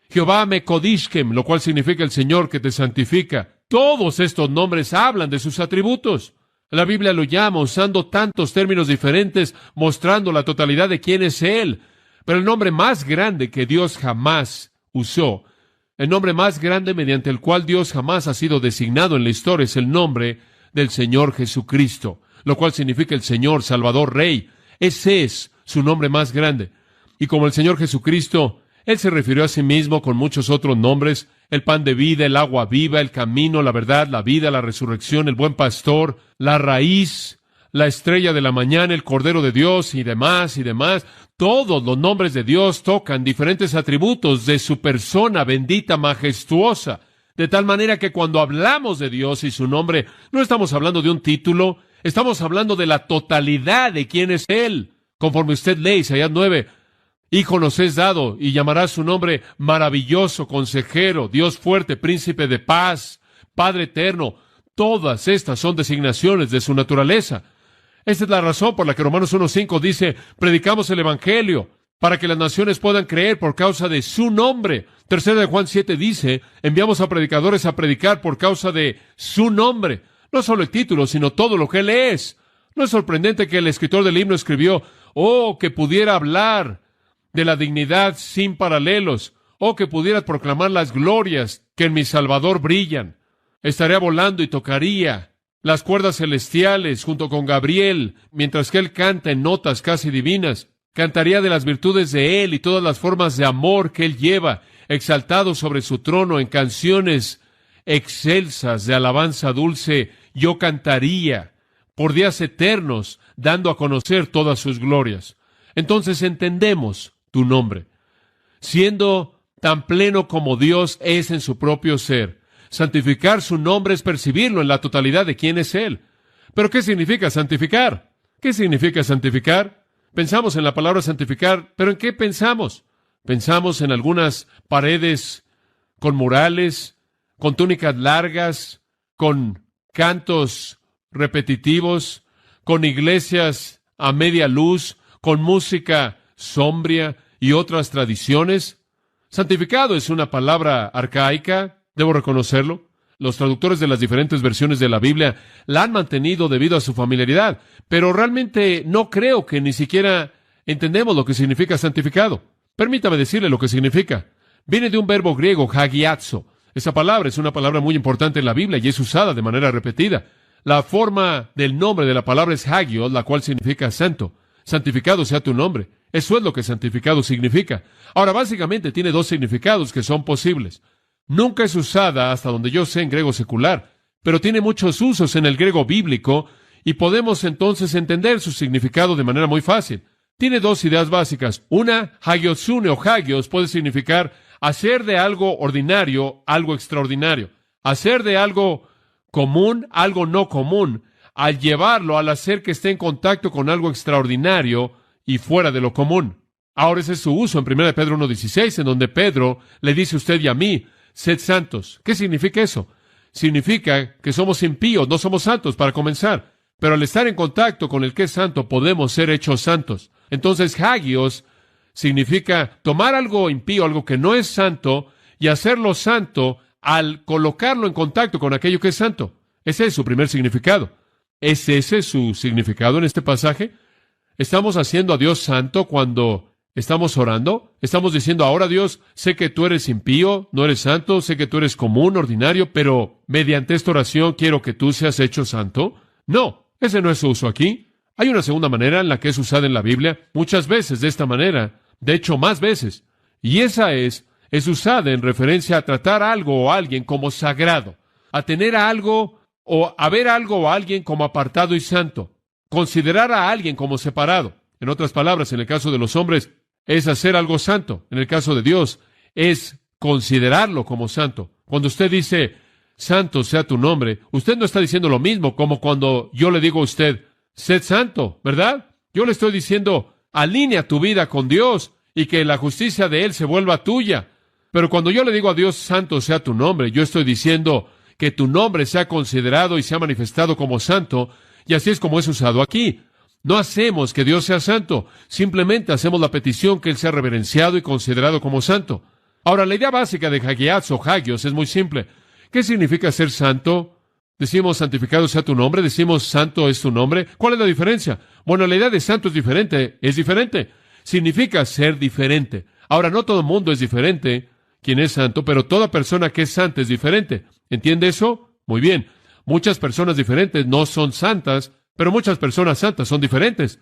Jehová Mekodishkem, lo cual significa el Señor que te santifica. Todos estos nombres hablan de sus atributos. La Biblia lo llama usando tantos términos diferentes, mostrando la totalidad de quién es Él. Pero el nombre más grande que Dios jamás usó, el nombre más grande mediante el cual Dios jamás ha sido designado en la historia, es el nombre del Señor Jesucristo, lo cual significa el Señor, Salvador, Rey. Ese es su nombre más grande. Y como el Señor Jesucristo, Él se refirió a sí mismo con muchos otros nombres: el pan de vida, el agua viva, el camino, la verdad, la vida, la resurrección, el buen pastor, la raíz, la estrella de la mañana, el Cordero de Dios y demás y demás. Todos los nombres de Dios tocan diferentes atributos de su persona bendita, majestuosa. De tal manera que cuando hablamos de Dios y su nombre, no estamos hablando de un título, estamos hablando de la totalidad de quién es Él. Conforme usted lee Isaías 9, Hijo nos es dado y llamará su nombre maravilloso, consejero, Dios fuerte, príncipe de paz, Padre eterno. Todas estas son designaciones de su naturaleza. Esta es la razón por la que Romanos 1:5 dice, predicamos el Evangelio para que las naciones puedan creer por causa de su nombre. Tercera de Juan 7 dice, enviamos a predicadores a predicar por causa de su nombre. No solo el título, sino todo lo que Él es. No es sorprendente que el escritor del himno escribió, oh, que pudiera hablar de la dignidad sin paralelos. Oh, que pudieras proclamar las glorias que en mi Salvador brillan. Estaría volando y tocaría las cuerdas celestiales junto con Gabriel, mientras que él canta en notas casi divinas. Cantaría de las virtudes de él y todas las formas de amor que él lleva, exaltado sobre su trono en canciones excelsas de alabanza dulce. Yo cantaría por días eternos, dando a conocer todas sus glorias. Entonces entendemos tu nombre, siendo tan pleno como Dios es en su propio ser. Santificar su nombre es percibirlo en la totalidad de quién es Él. ¿Pero qué significa santificar? ¿Qué significa santificar? Pensamos en la palabra santificar, ¿pero en qué pensamos? Pensamos en algunas paredes con murales, con túnicas largas, con cantos repetitivos, con iglesias a media luz, con música sombria y otras tradiciones. Santificado es una palabra arcaica, debo reconocerlo. Los traductores de las diferentes versiones de la Biblia la han mantenido debido a su familiaridad, pero realmente no creo que ni siquiera entendemos lo que significa santificado. Permítame decirle lo que significa. Viene de un verbo griego, hagiazo. Esa palabra es una palabra muy importante en la Biblia y es usada de manera repetida. La forma del nombre de la palabra es hagios, la cual significa santo. Santificado sea tu nombre. Eso es lo que santificado significa. Ahora, básicamente tiene dos significados que son posibles. Nunca es usada, hasta donde yo sé, en griego secular, pero tiene muchos usos en el griego bíblico y podemos entonces entender su significado de manera muy fácil. Tiene dos ideas básicas. Una, hagiosune o hagios, puede significar hacer de algo ordinario algo extraordinario. Hacer de algo común algo no común, al llevarlo, al hacer que esté en contacto con algo extraordinario y fuera de lo común. Ahora ese es su uso en 1 Pedro 1:16, en donde Pedro le dice a usted y a mí, sed santos. ¿Qué significa eso? Significa que somos impíos, no somos santos para comenzar, pero al estar en contacto con el que es santo podemos ser hechos santos. Entonces, hagios significa tomar algo impío, algo que no es santo, y hacerlo santo al colocarlo en contacto con aquello que es santo. Ese es su primer significado. ¿Es ese su significado en este pasaje? ¿Estamos haciendo a Dios santo cuando estamos orando? ¿Estamos diciendo, ahora Dios, sé que tú eres impío, no eres santo, sé que tú eres común, ordinario, pero mediante esta oración quiero que tú seas hecho santo? No, ese no es su uso aquí. Hay una segunda manera en la que es usada en la Biblia, muchas veces de esta manera, de hecho más veces, y esa es usada en referencia a tratar algo o a alguien como sagrado, a tener a algo o a ver algo o a alguien como apartado y santo, considerar a alguien como separado. En otras palabras, en el caso de los hombres, es hacer algo santo. En el caso de Dios, es considerarlo como santo. Cuando usted dice, santo sea tu nombre, usted no está diciendo lo mismo como cuando yo le digo a usted, sed santo, ¿verdad? Yo le estoy diciendo, alinea tu vida con Dios y que la justicia de Él se vuelva tuya. Pero cuando yo le digo a Dios, santo sea tu nombre, yo estoy diciendo que tu nombre sea considerado y sea manifestado como santo, y así es como es usado aquí. No hacemos que Dios sea santo, simplemente hacemos la petición que Él sea reverenciado y considerado como santo. Ahora, la idea básica de hagias o hagios es muy simple. ¿Qué significa ser santo? Decimos, santificado sea tu nombre, decimos, santo es tu nombre. ¿Cuál es la diferencia? Bueno, la idea de santo es diferente. Significa ser diferente. Ahora, no todo el mundo es diferente, quien es santo, pero toda persona que es santa es diferente. ¿Entiende eso? Muy bien. Muchas personas diferentes no son santas, pero muchas personas santas son diferentes.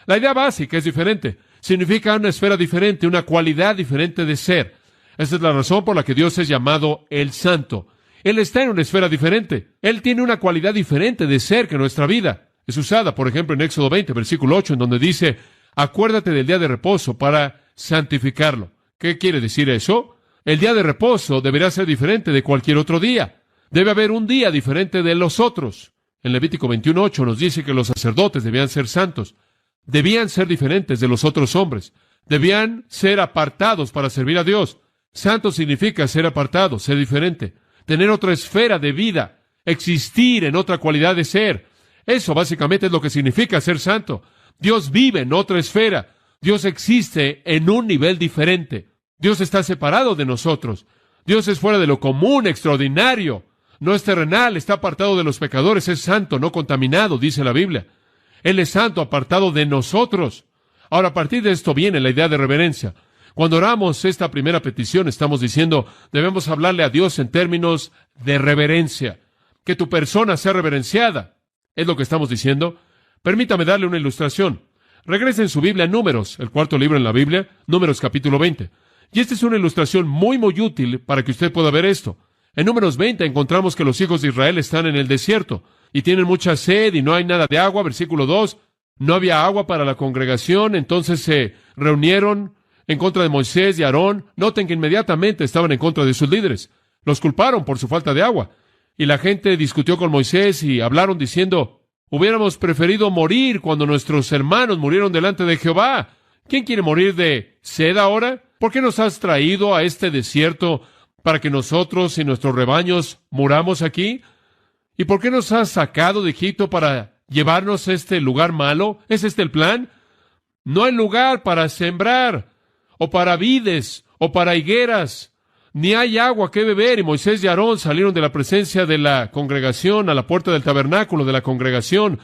La idea básica es diferente. Significa una esfera diferente, una cualidad diferente de ser. Esa es la razón por la que Dios es llamado el Santo. Él está en una esfera diferente. Él tiene una cualidad diferente de ser que nuestra vida. Es usada, por ejemplo, en Éxodo 20, versículo 8, en donde dice, acuérdate del día de reposo para santificarlo. ¿Qué quiere decir eso? El día de reposo deberá ser diferente de cualquier otro día. Debe haber un día diferente de los otros. En Levítico 21:8 nos dice que los sacerdotes debían ser santos. Debían ser diferentes de los otros hombres. Debían ser apartados para servir a Dios. Santo significa ser apartado, ser diferente, tener otra esfera de vida, existir en otra cualidad de ser. Eso básicamente es lo que significa ser santo. Dios vive en otra esfera. Dios existe en un nivel diferente. Dios está separado de nosotros. Dios es fuera de lo común, extraordinario. No es terrenal, está apartado de los pecadores, es santo, no contaminado, dice la Biblia. Él es santo, apartado de nosotros. Ahora, a partir de esto viene la idea de reverencia. Cuando oramos esta primera petición, estamos diciendo, debemos hablarle a Dios en términos de reverencia. Que tu persona sea reverenciada. Es lo que estamos diciendo. Permítame darle una ilustración. Regrese en su Biblia a Números, el cuarto libro en la Biblia, Números capítulo 20. Y esta es una ilustración muy útil para que usted pueda ver esto. En Números 20 encontramos que los hijos de Israel están en el desierto y tienen mucha sed y no hay nada de agua. Versículo 2, no había agua para la congregación, entonces se reunieron en contra de Moisés y Aarón. Noten que inmediatamente estaban en contra de sus líderes. Los culparon por su falta de agua. Y la gente discutió con Moisés y hablaron diciendo, hubiéramos preferido morir cuando nuestros hermanos murieron delante de Jehová. ¿Quién quiere morir de sed ahora? ¿Por qué nos has traído a este desierto para que nosotros y nuestros rebaños muramos aquí? ¿Y por qué nos has sacado de Egipto para llevarnos a este lugar malo? ¿Es este el plan? No hay lugar para sembrar, o para vides, o para higueras, ni hay agua que beber. Y Moisés y Aarón salieron de la presencia de la congregación a la puerta del tabernáculo de la congregación,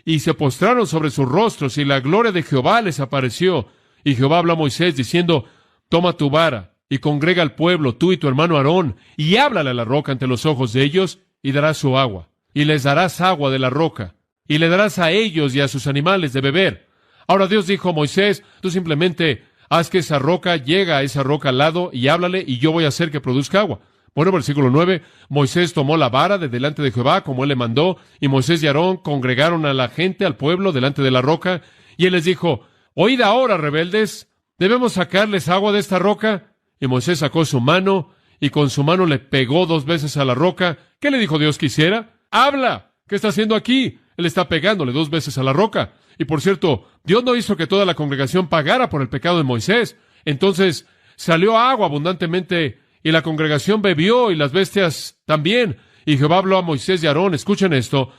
y se postraron sobre sus rostros, y la gloria de Jehová les apareció. Y Jehová habló a Moisés diciendo, toma tu vara, y congrega al pueblo, tú y tu hermano Aarón, y háblale a la roca ante los ojos de ellos, y darás su agua. Y les darás agua de la roca, y le darás a ellos y a sus animales de beber. Ahora Dios dijo a Moisés, tú simplemente haz que esa roca llegue a esa roca al lado, y háblale, y yo voy a hacer que produzca agua. Bueno, versículo 9, Moisés tomó la vara de delante de Jehová, como él le mandó, y Moisés y Aarón congregaron a la gente, al pueblo, delante de la roca, y él les dijo, oíd ahora, rebeldes, ¿debemos sacarles agua de esta roca? Y Moisés sacó su mano, y con su mano le pegó 2 veces a la roca. ¿Qué le dijo Dios que hiciera? ¡Habla! ¿Qué está haciendo aquí? Él está pegándole 2 veces a la roca. Y por cierto, Dios no hizo que toda la congregación pagara por el pecado de Moisés. Entonces salió agua abundantemente, y la congregación bebió, y las bestias también. Y Jehová habló a Moisés y Aarón, escuchen esto,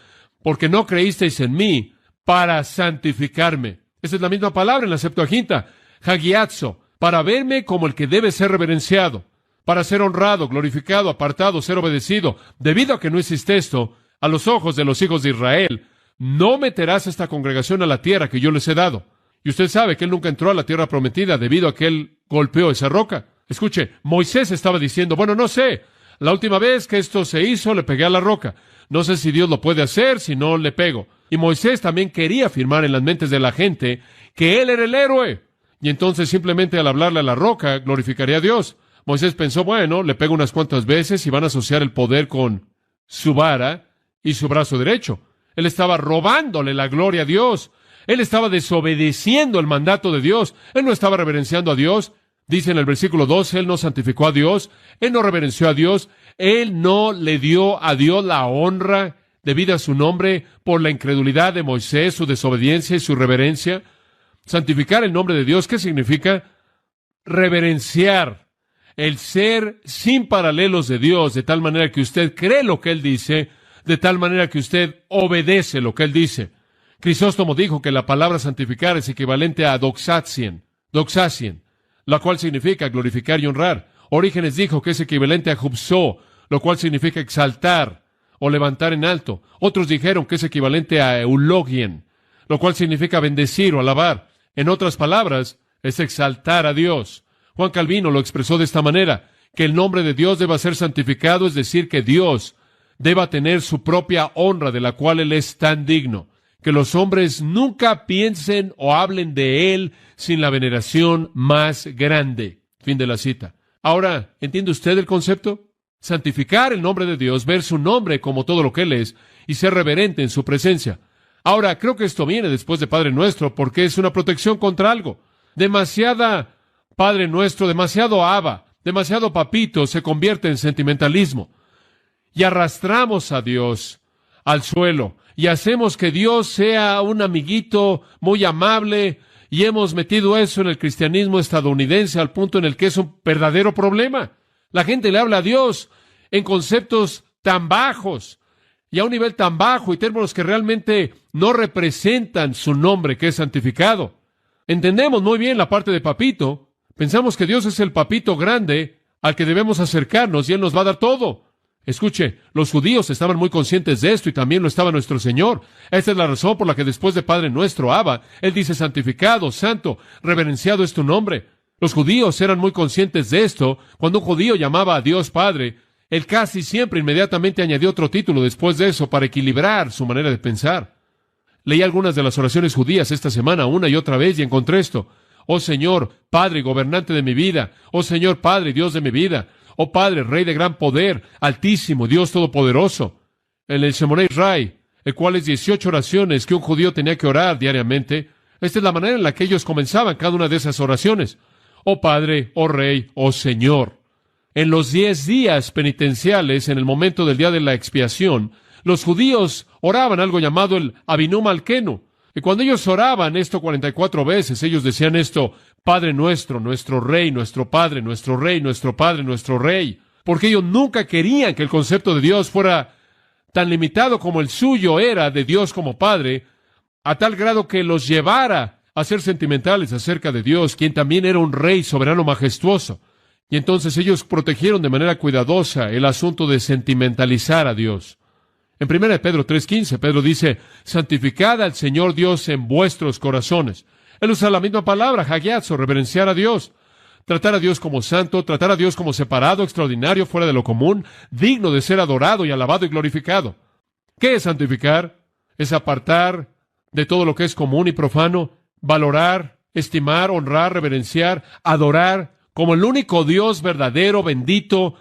porque no creísteis en mí para santificarme. Esa es la misma palabra en la Septuaginta, hagiazo, para verme como el que debe ser reverenciado, para ser honrado, glorificado, apartado, ser obedecido. Debido a que no hiciste esto, a los ojos de los hijos de Israel, no meterás a esta congregación a la tierra que yo les he dado. Y usted sabe que él nunca entró a la tierra prometida debido a que él golpeó esa roca. Escuche, Moisés estaba diciendo, bueno, no sé, la última vez que esto se hizo le pegué a la roca. No sé si Dios lo puede hacer, si no le pego. Y Moisés también quería afirmar en las mentes de la gente que él era el héroe. Y entonces simplemente al hablarle a la roca glorificaría a Dios. Moisés pensó, bueno, le pego unas cuantas veces y van a asociar el poder con su vara y su brazo derecho. Él estaba robándole la gloria a Dios. Él estaba desobedeciendo el mandato de Dios. Él no estaba reverenciando a Dios. Dice en el versículo 12, él no santificó a Dios. Él no reverenció a Dios. Él no le dio a Dios la honra debida a su nombre por la incredulidad de Moisés, su desobediencia y su reverencia. Santificar el nombre de Dios, ¿qué significa? Reverenciar, el ser sin paralelos de Dios, de tal manera que usted cree lo que Él dice, de tal manera que usted obedece lo que Él dice. Crisóstomo dijo que la palabra santificar es equivalente a doxasien, la cual significa glorificar y honrar. Orígenes dijo que es equivalente a jupsó, lo cual significa exaltar o levantar en alto. Otros dijeron que es equivalente a eulogien, lo cual significa bendecir o alabar. En otras palabras, es exaltar a Dios. Juan Calvino lo expresó de esta manera, que el nombre de Dios deba ser santificado, es decir, que Dios deba tener su propia honra de la cual Él es tan digno. Que los hombres nunca piensen o hablen de Él sin la veneración más grande. Fin de la cita. Ahora, ¿entiende usted el concepto? Santificar el nombre de Dios, ver su nombre como todo lo que Él es y ser reverente en su presencia. Ahora, creo que esto viene después de Padre Nuestro porque es una protección contra algo. Demasiada Padre Nuestro, demasiado Abba, demasiado Papito se convierte en sentimentalismo. Y arrastramos a Dios al suelo y hacemos que Dios sea un amiguito muy amable, y hemos metido eso en el cristianismo estadounidense al punto en el que es un verdadero problema. La gente le habla a Dios en conceptos tan bajos y a un nivel tan bajo y términos que realmente no representan su nombre, que es santificado. Entendemos muy bien la parte de Papito. Pensamos que Dios es el Papito grande al que debemos acercarnos y Él nos va a dar todo. Escuche, los judíos estaban muy conscientes de esto y también lo estaba nuestro Señor. Esta es la razón por la que después de Padre nuestro, Abba, Él dice santificado, santo, reverenciado es tu nombre. Los judíos eran muy conscientes de esto. Cuando un judío llamaba a Dios Padre, él casi siempre inmediatamente añadió otro título después de eso para equilibrar su manera de pensar. Leí algunas de las oraciones judías esta semana una y otra vez y encontré esto. Oh Señor, Padre y gobernante de mi vida. Oh Señor, Padre y Dios de mi vida. Oh Padre, Rey de gran poder, Altísimo, Dios Todopoderoso. En el Shemoneh Israel, el cual es 18 oraciones que un judío tenía que orar diariamente, esta es la manera en la que ellos comenzaban cada una de esas oraciones. Oh Padre, oh Rey, oh Señor. En los 10 días penitenciales, en el momento del día de la expiación, los judíos oraban algo llamado el Abinu Malkenu. Y cuando ellos oraban esto 44 veces, ellos decían esto: Padre nuestro, nuestro Rey, nuestro Padre, nuestro Rey, nuestro Padre, nuestro Rey. Porque ellos nunca querían que el concepto de Dios fuera tan limitado como el suyo era de Dios como Padre, a tal grado que los llevara a ser sentimentales acerca de Dios, quien también era un Rey soberano majestuoso. Y entonces ellos protegieron de manera cuidadosa el asunto de sentimentalizar a Dios. En 1 Pedro 3:15, Pedro dice: santificad al Señor Dios en vuestros corazones. Él usa la misma palabra, hagiazo, reverenciar a Dios. Tratar a Dios como santo, tratar a Dios como separado, extraordinario, fuera de lo común, digno de ser adorado y alabado y glorificado. ¿Qué es santificar? Es apartar de todo lo que es común y profano, valorar, estimar, honrar, reverenciar, adorar como el único Dios verdadero, bendito,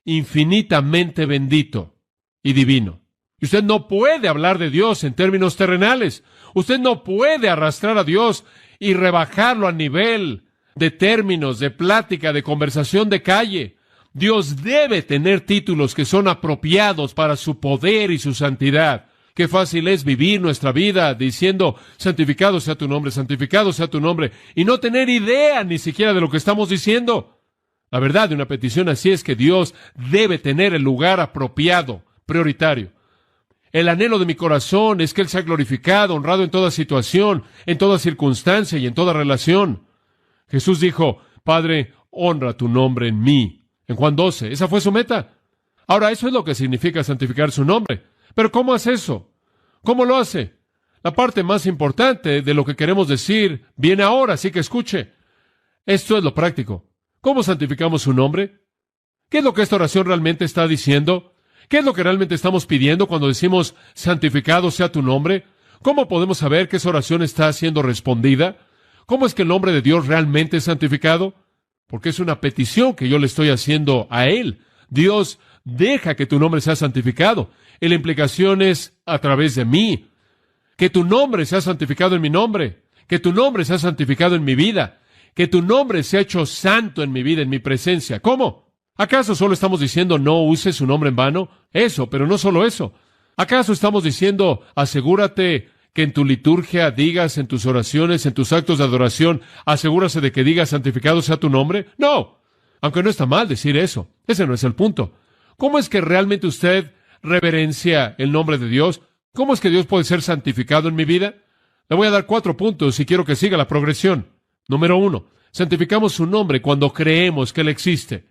infinitamente bendito y divino. Y usted no puede hablar de Dios en términos terrenales. Usted no puede arrastrar a Dios y rebajarlo a nivel de términos, de plática, de conversación de calle. Dios debe tener títulos que son apropiados para su poder y su santidad. Qué fácil es vivir nuestra vida diciendo: santificado sea tu nombre, santificado sea tu nombre, y no tener idea ni siquiera de lo que estamos diciendo. La verdad de una petición así es que Dios debe tener el lugar apropiado, prioritario. El anhelo de mi corazón es que Él sea glorificado, honrado en toda situación, en toda circunstancia y en toda relación. Jesús dijo: Padre, honra tu nombre en mí. En Juan 12, esa fue su meta. Ahora, eso es lo que significa santificar su nombre. Pero ¿cómo hace eso? ¿Cómo lo hace? La parte más importante de lo que queremos decir viene ahora, así que escuche. Esto es lo práctico. ¿Cómo santificamos su nombre? ¿Qué es lo que esta oración realmente está diciendo? ¿Qué es lo que realmente estamos pidiendo cuando decimos santificado sea tu nombre? ¿Cómo podemos saber que esa oración está siendo respondida? ¿Cómo es que el nombre de Dios realmente es santificado? Porque es una petición que yo le estoy haciendo a Él. Dios, deja que tu nombre sea santificado. Y la implicación es a través de mí. Que tu nombre sea santificado en mi nombre. Que tu nombre sea santificado en mi vida. Que tu nombre sea hecho santo en mi vida, en mi presencia. ¿Cómo? ¿Acaso solo estamos diciendo no uses su nombre en vano? Eso, pero no solo eso. ¿Acaso estamos diciendo asegúrate que en tu liturgia digas, en tus oraciones, en tus actos de adoración, asegúrase de que digas santificado sea tu nombre? No. Aunque no está mal decir eso. Ese no es el punto. ¿Cómo es que realmente usted reverencia el nombre de Dios? ¿Cómo es que Dios puede ser santificado en mi vida? Le voy a dar 4 puntos y quiero que siga la progresión. Número 1, santificamos su nombre cuando creemos que Él existe.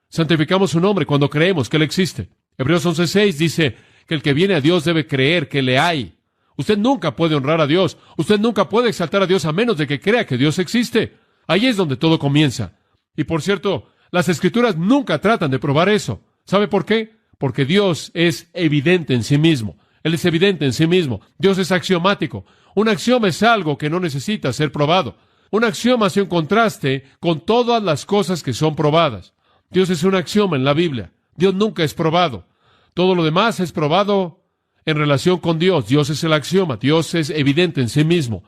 Santificamos su nombre cuando creemos que Él existe. Hebreos 11:6 dice que el que viene a Dios debe creer que le hay. Usted nunca puede honrar a Dios. Usted nunca puede exaltar a Dios a menos de que crea que Dios existe. Ahí es donde todo comienza. Y por cierto, las Escrituras nunca tratan de probar eso. ¿Sabe por qué? Porque Dios es evidente en sí mismo. Él es evidente en sí mismo. Dios es axiomático. Un axioma es algo que no necesita ser probado. Un axioma hace un contraste con todas las cosas que son probadas. Dios es un axioma en la Biblia. Dios nunca es probado. Todo lo demás es probado en relación con Dios. Dios es el axioma. Dios es evidente en sí mismo.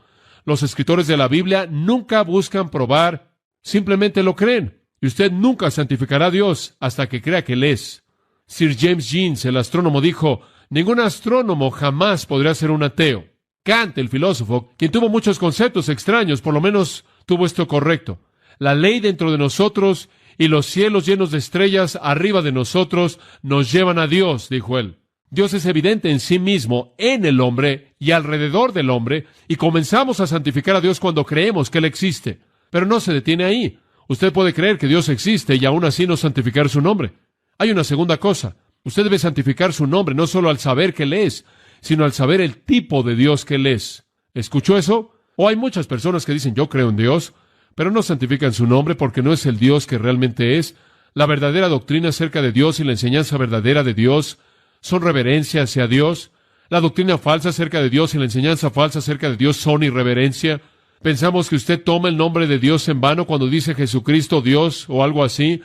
Los escritores de la Biblia nunca buscan probar, simplemente lo creen. Y usted nunca santificará a Dios hasta que crea que Él es. Sir James Jeans, el astrónomo, dijo: ningún astrónomo jamás podrá ser un ateo. Kant, el filósofo, quien tuvo muchos conceptos extraños, por lo menos tuvo esto correcto. La ley dentro de nosotros y los cielos llenos de estrellas arriba de nosotros nos llevan a Dios, dijo él. Dios es evidente en sí mismo, en el hombre y alrededor del hombre, y comenzamos a santificar a Dios cuando creemos que Él existe. Pero no se detiene ahí. Usted puede creer que Dios existe y aún así no santificar su nombre. Hay una segunda cosa. Usted debe santificar su nombre, no solo al saber que Él es, sino al saber el tipo de Dios que Él es. ¿Escuchó eso? O hay muchas personas que dicen, yo creo en Dios, pero no santifican su nombre porque no es el Dios que realmente es. La verdadera doctrina acerca de Dios y la enseñanza verdadera de Dios son reverencia hacia Dios. La doctrina falsa acerca de Dios y la enseñanza falsa acerca de Dios son irreverencia. Pensamos que usted toma el nombre de Dios en vano cuando dice Jesucristo Dios o algo así.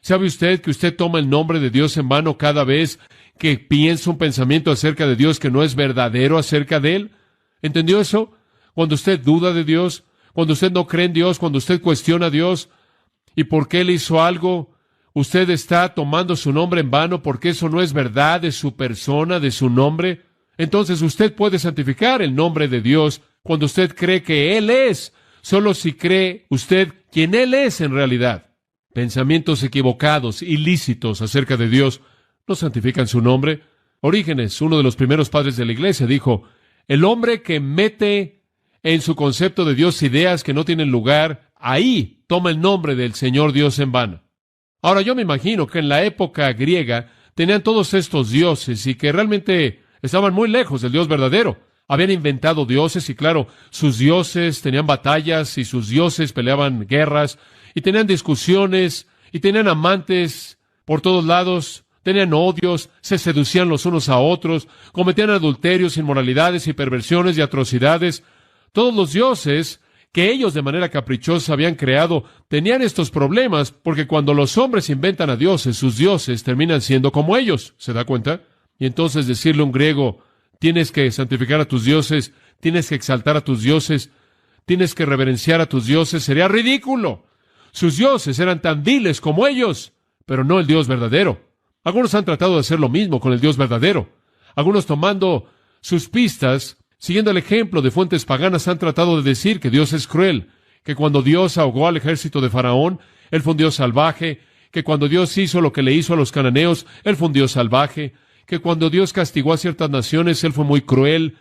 ¿Sabe usted que usted toma el nombre de Dios en vano cada vez que piensa un pensamiento acerca de Dios que no es verdadero acerca de Él? ¿Entendió eso? Cuando usted duda de Dios, cuando usted no cree en Dios, cuando usted cuestiona a Dios y por qué Él hizo algo, usted está tomando su nombre en vano porque eso no es verdad de su persona, de su nombre. Entonces usted puede santificar el nombre de Dios cuando usted cree que Él es, solo si cree usted quien Él es en realidad. Pensamientos equivocados, ilícitos acerca de Dios, no santifican su nombre. Orígenes, uno de los primeros padres de la iglesia, dijo, el hombre que mete en su concepto de Dios ideas que no tienen lugar, ahí toma el nombre del Señor Dios en vano. Ahora, yo me imagino que en la época griega tenían todos estos dioses y que realmente estaban muy lejos del Dios verdadero. Habían inventado dioses y claro, sus dioses tenían batallas y sus dioses peleaban guerras y tenían discusiones y tenían amantes por todos lados, tenían odios, se seducían los unos a otros, cometían adulterios, inmoralidades y perversiones y atrocidades. Todos los dioses que ellos de manera caprichosa habían creado tenían estos problemas porque cuando los hombres inventan a dioses, sus dioses terminan siendo como ellos. ¿Se da cuenta? Y entonces decirle a un griego, tienes que santificar a tus dioses, tienes que exaltar a tus dioses, tienes que reverenciar a tus dioses, sería ridículo. Sus dioses eran tan viles como ellos, pero no el Dios verdadero. Algunos han tratado de hacer lo mismo con el Dios verdadero. Algunos tomando sus pistas, siguiendo el ejemplo de fuentes paganas, han tratado de decir que Dios es cruel, que cuando Dios ahogó al ejército de Faraón, Él fue un Dios salvaje, que cuando Dios hizo lo que le hizo a los cananeos, Él fue un Dios salvaje, que cuando Dios castigó a ciertas naciones, Él fue muy cruel,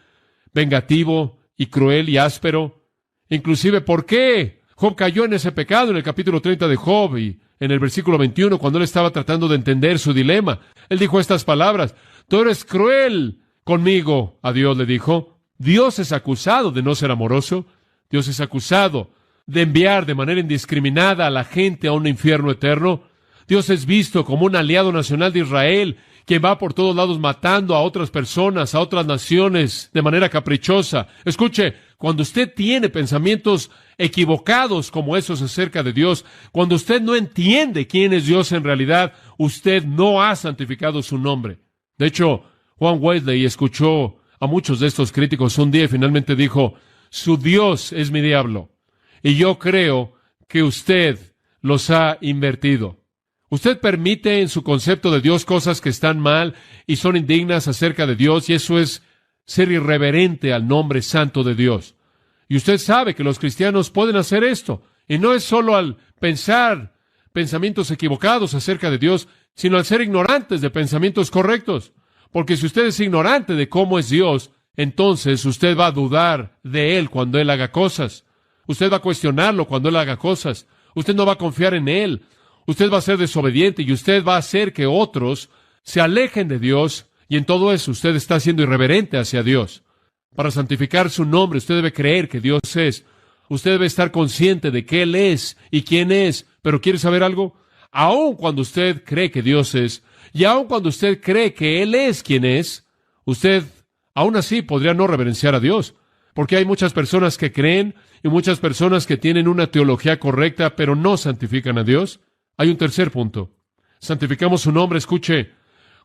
vengativo y cruel y áspero. Inclusive, ¿por qué Job cayó en ese pecado en el capítulo 30 de Job y en el versículo 21, cuando él estaba tratando de entender su dilema? Él dijo estas palabras, tú eres cruel conmigo, a Dios le dijo. Dios es acusado de no ser amoroso. Dios es acusado de enviar de manera indiscriminada a la gente a un infierno eterno. Dios es visto como un aliado nacional de Israel, que va por todos lados matando a otras personas, a otras naciones, de manera caprichosa. Escuche, cuando usted tiene pensamientos equivocados como esos acerca de Dios, cuando usted no entiende quién es Dios en realidad, usted no ha santificado su nombre. De hecho, Juan Wesley escuchó a muchos de estos críticos un día y finalmente dijo, su Dios es mi diablo, y yo creo que usted los ha invertido. Usted permite en su concepto de Dios cosas que están mal y son indignas acerca de Dios, y eso es ser irreverente al nombre santo de Dios. Y usted sabe que los cristianos pueden hacer esto, y no es solo al pensar pensamientos equivocados acerca de Dios, sino al ser ignorantes de pensamientos correctos. Porque si usted es ignorante de cómo es Dios, entonces usted va a dudar de Él cuando Él haga cosas. Usted va a cuestionarlo cuando Él haga cosas. Usted no va a confiar en Él. Usted va a ser desobediente y usted va a hacer que otros se alejen de Dios, y en todo eso usted está siendo irreverente hacia Dios. Para santificar su nombre, usted debe creer que Dios es. Usted debe estar consciente de que Él es y quién es. Pero ¿quiere saber algo? Aun cuando usted cree que Dios es, y aun cuando usted cree que Él es quien es, usted aún así podría no reverenciar a Dios. Porque hay muchas personas que creen y muchas personas que tienen una teología correcta, pero no santifican a Dios. Hay un tercer punto. Santificamos su nombre, escuche,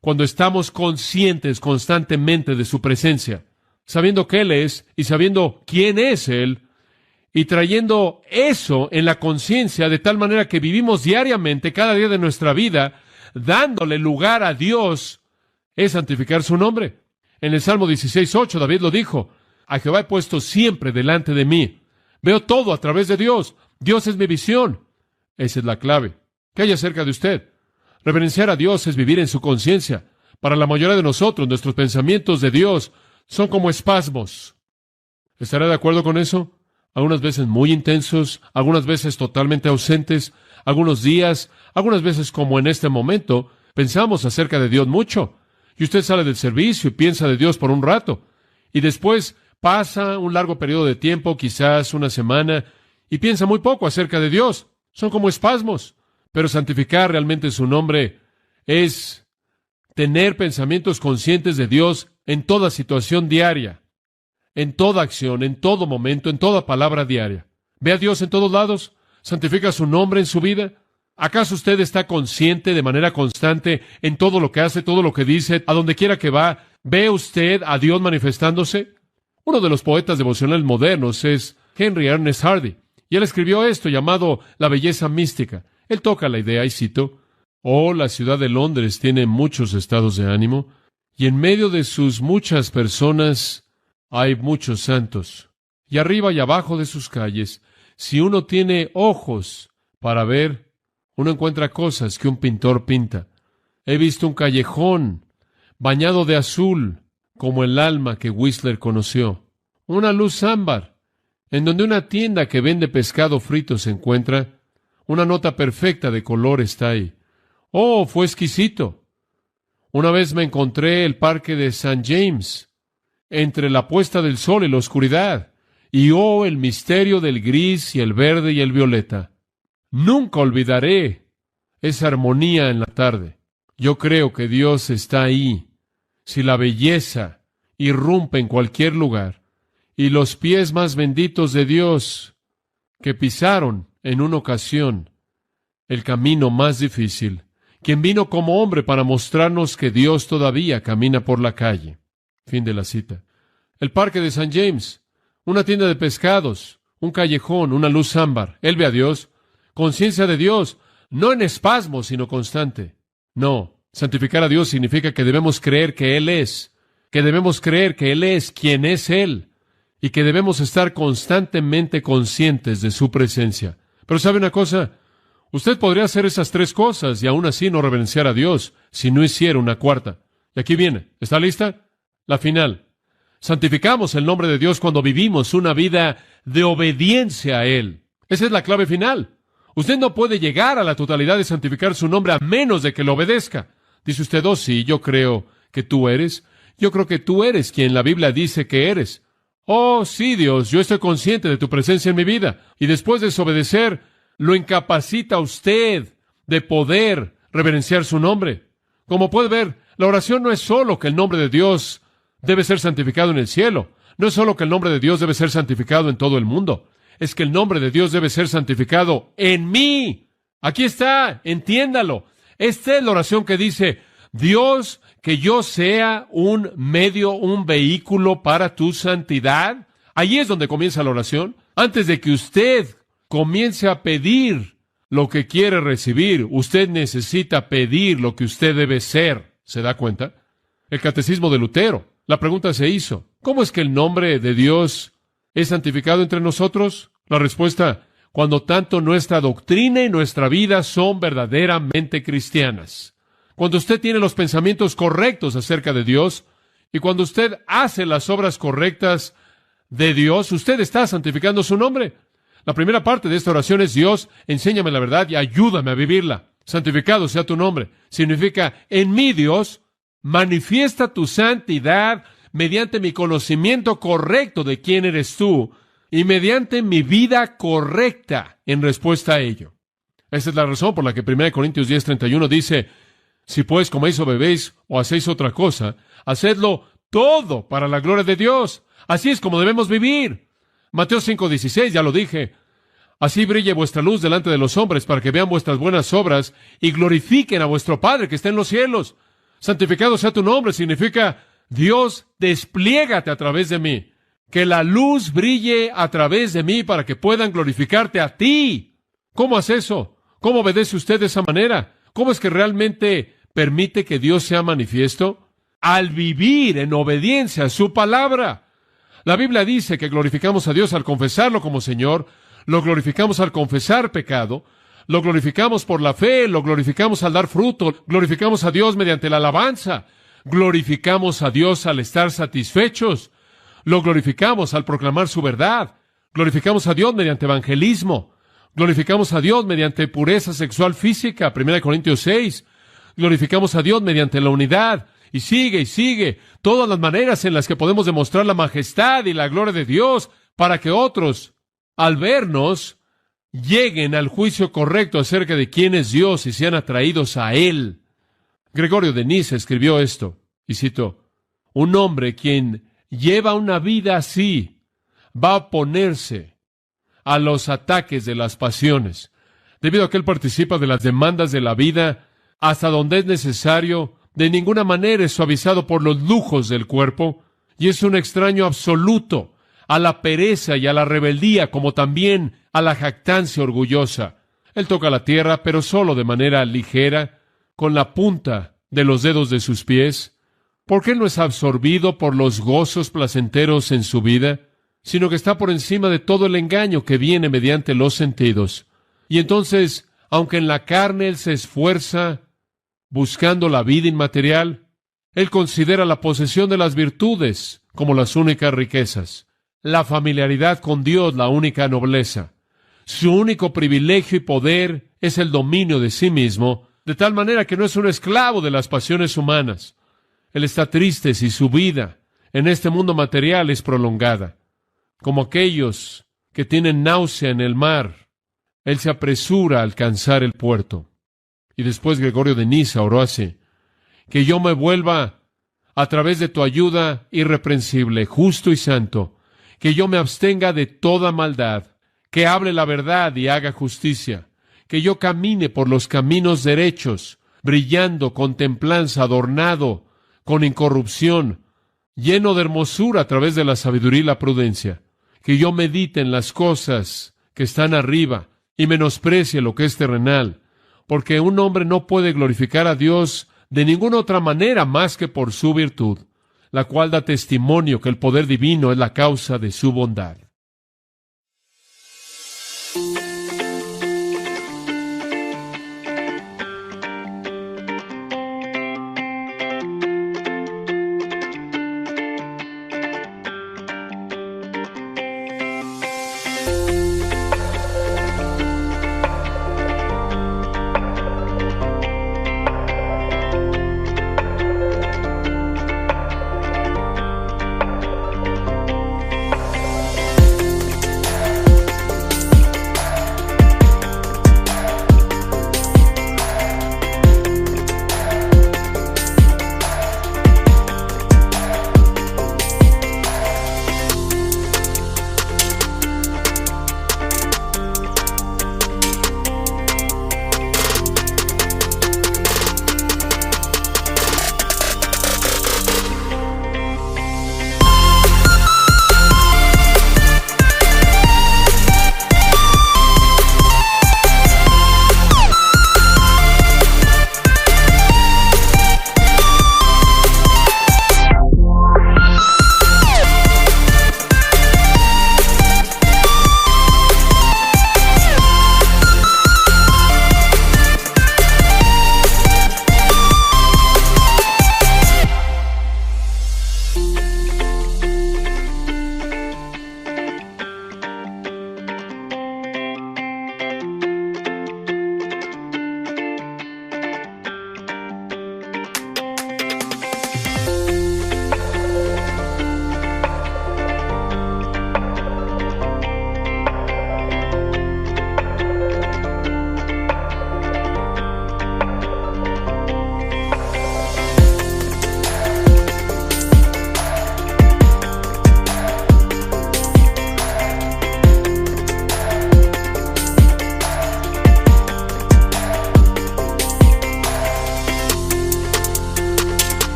cuando estamos conscientes constantemente de su presencia, sabiendo que Él es y sabiendo quién es Él, y trayendo eso en la conciencia de tal manera que vivimos diariamente, cada día de nuestra vida, dándole lugar a Dios, es santificar su nombre. En el Salmo 16:8, David lo dijo, a Jehová he puesto siempre delante de mí. Veo todo a través de Dios. Dios es mi visión. Esa es la clave. ¿Qué hay acerca de usted? Reverenciar a Dios es vivir en su conciencia. Para la mayoría de nosotros, nuestros pensamientos de Dios son como espasmos. ¿Estará de acuerdo con eso? Algunas veces muy intensos, algunas veces totalmente ausentes, algunos días, algunas veces como en este momento, Pensamos acerca de Dios mucho. Y usted sale del servicio y piensa de Dios por un rato. Y después pasa un largo periodo de tiempo, quizás una semana, y piensa muy poco acerca de Dios. Son como espasmos. Pero santificar realmente su nombre es tener pensamientos conscientes de Dios en toda situación diaria, en toda acción, en todo momento, en toda palabra diaria. ¿Ve a Dios en todos lados? ¿Santifica su nombre en su vida? ¿Acaso usted está consciente de manera constante en todo lo que hace, todo lo que dice, a donde quiera que va? ¿Ve usted a Dios manifestándose? Uno de los poetas devocionales modernos es Henry Ernest Hardy, y él escribió esto llamado La belleza mística. Él toca la idea, y cito: «Oh, la ciudad de Londres tiene muchos estados de ánimo, y en medio de sus muchas personas hay muchos santos. Y arriba y abajo de sus calles, si uno tiene ojos para ver, uno encuentra cosas que un pintor pinta. He visto un callejón bañado de azul, como el alma que Whistler conoció. Una luz ámbar, en donde una tienda que vende pescado frito se encuentra. Una nota perfecta de color está ahí. Oh, fue exquisito. Una vez me encontré el parque de St. James, entre la puesta del sol y la oscuridad, y oh, el misterio del gris y el verde y el violeta. Nunca olvidaré esa armonía en la tarde. Yo creo que Dios está ahí. Si la belleza irrumpe en cualquier lugar, y los pies más benditos de Dios que pisaron en una ocasión el camino más difícil, quien vino como hombre para mostrarnos que Dios todavía camina por la calle». Fin de la cita. El parque de St. James, una tienda de pescados, un callejón, una luz ámbar. Él ve a Dios. Conciencia de Dios, no en espasmos, sino constante. No, santificar a Dios significa que debemos creer que Él es, que debemos creer que Él es quien es Él, y que debemos estar constantemente conscientes de su presencia. Pero ¿sabe una cosa? Usted podría hacer esas tres cosas y aún así no reverenciar a Dios si no hiciera una cuarta. Y aquí viene. ¿Está lista? La final. Santificamos el nombre de Dios cuando vivimos una vida de obediencia a Él. Esa es la clave final. Usted no puede llegar a la totalidad de santificar su nombre a menos de que lo obedezca. Dice usted: «Oh, sí, yo creo que tú eres. Yo creo que tú eres quien la Biblia dice que eres». «Oh, sí, Dios, yo estoy consciente de tu presencia en mi vida». Y después de desobedecer, lo incapacita a usted de poder reverenciar su nombre. Como puede ver, la oración no es solo que el nombre de Dios debe ser santificado en el cielo. No es solo que el nombre de Dios debe ser santificado en todo el mundo. Es que el nombre de Dios debe ser santificado en mí. Aquí está, entiéndalo. Esta es la oración que dice: «Dios, que yo sea un medio, un vehículo para tu santidad». Allí es donde comienza la oración. Antes de que usted comience a pedir lo que quiere recibir, usted necesita pedir lo que usted debe ser. ¿Se da cuenta? El catecismo de Lutero. La pregunta se hizo: ¿cómo es que el nombre de Dios es santificado entre nosotros? La respuesta: cuando tanto nuestra doctrina y nuestra vida son verdaderamente cristianas. Cuando usted tiene los pensamientos correctos acerca de Dios, y cuando usted hace las obras correctas de Dios, usted está santificando su nombre. La primera parte de esta oración es: «Dios, enséñame la verdad y ayúdame a vivirla». Santificado sea tu nombre. Significa: en mí, Dios, manifiesta tu santidad mediante mi conocimiento correcto de quién eres tú y mediante mi vida correcta en respuesta a ello. Esa es la razón por la que 1 Corintios 10:31 dice: «Si pues coméis o bebéis o hacéis otra cosa, hacedlo todo para la gloria de Dios». Así es como debemos vivir. Mateo 5:16, ya lo dije: «Así brille vuestra luz delante de los hombres, para que vean vuestras buenas obras y glorifiquen a vuestro Padre que está en los cielos». Santificado sea tu nombre significa: Dios, despliégate a través de mí. Que la luz brille a través de mí para que puedan glorificarte a ti. ¿Cómo hace eso? ¿Cómo obedece usted de esa manera? ¿Cómo es que realmente permite que Dios sea manifiesto? Al vivir en obediencia a su palabra. La Biblia dice que glorificamos a Dios al confesarlo como Señor, lo glorificamos al confesar pecado, lo glorificamos por la fe, lo glorificamos al dar fruto, glorificamos a Dios mediante la alabanza, glorificamos a Dios al estar satisfechos, lo glorificamos al proclamar su verdad, glorificamos a Dios mediante evangelismo, glorificamos a Dios mediante pureza sexual física, 1 Corintios 6, glorificamos a Dios mediante la unidad. Y sigue, todas las maneras en las que podemos demostrar la majestad y la gloria de Dios para que otros, al vernos, lleguen al juicio correcto acerca de quién es Dios y sean atraídos a Él. Gregorio de Niza escribió esto, y cito: un hombre quien lleva una vida así va a oponerse a los ataques de las pasiones, debido a que él participa de las demandas de la vida hasta donde es necesario. De ninguna manera es suavizado por los lujos del cuerpo, y es un extraño absoluto a la pereza y a la rebeldía, como también a la jactancia orgullosa. Él toca la tierra, pero solo de manera ligera, con la punta de los dedos de sus pies, porque él no es absorbido por los gozos placenteros en su vida, sino que está por encima de todo el engaño que viene mediante los sentidos. Y entonces, aunque en la carne él se esfuerza buscando la vida inmaterial, él considera la posesión de las virtudes como las únicas riquezas, la familiaridad con Dios la única nobleza. Su único privilegio y poder es el dominio de sí mismo, de tal manera que no es un esclavo de las pasiones humanas. Él está triste si su vida en este mundo material es prolongada. Como aquellos que tienen náusea en el mar, él se apresura a alcanzar el puerto. Y después Gregorio de Niza oró así: que yo me vuelva a través de tu ayuda irreprensible, justo y santo, que yo me abstenga de toda maldad, que hable la verdad y haga justicia, que yo camine por los caminos derechos, brillando con templanza, adornado con incorrupción, lleno de hermosura a través de la sabiduría y la prudencia, que yo medite en las cosas que están arriba y menosprecie lo que es terrenal, porque un hombre no puede glorificar a Dios de ninguna otra manera más que por su virtud, la cual da testimonio que el poder divino es la causa de su bondad.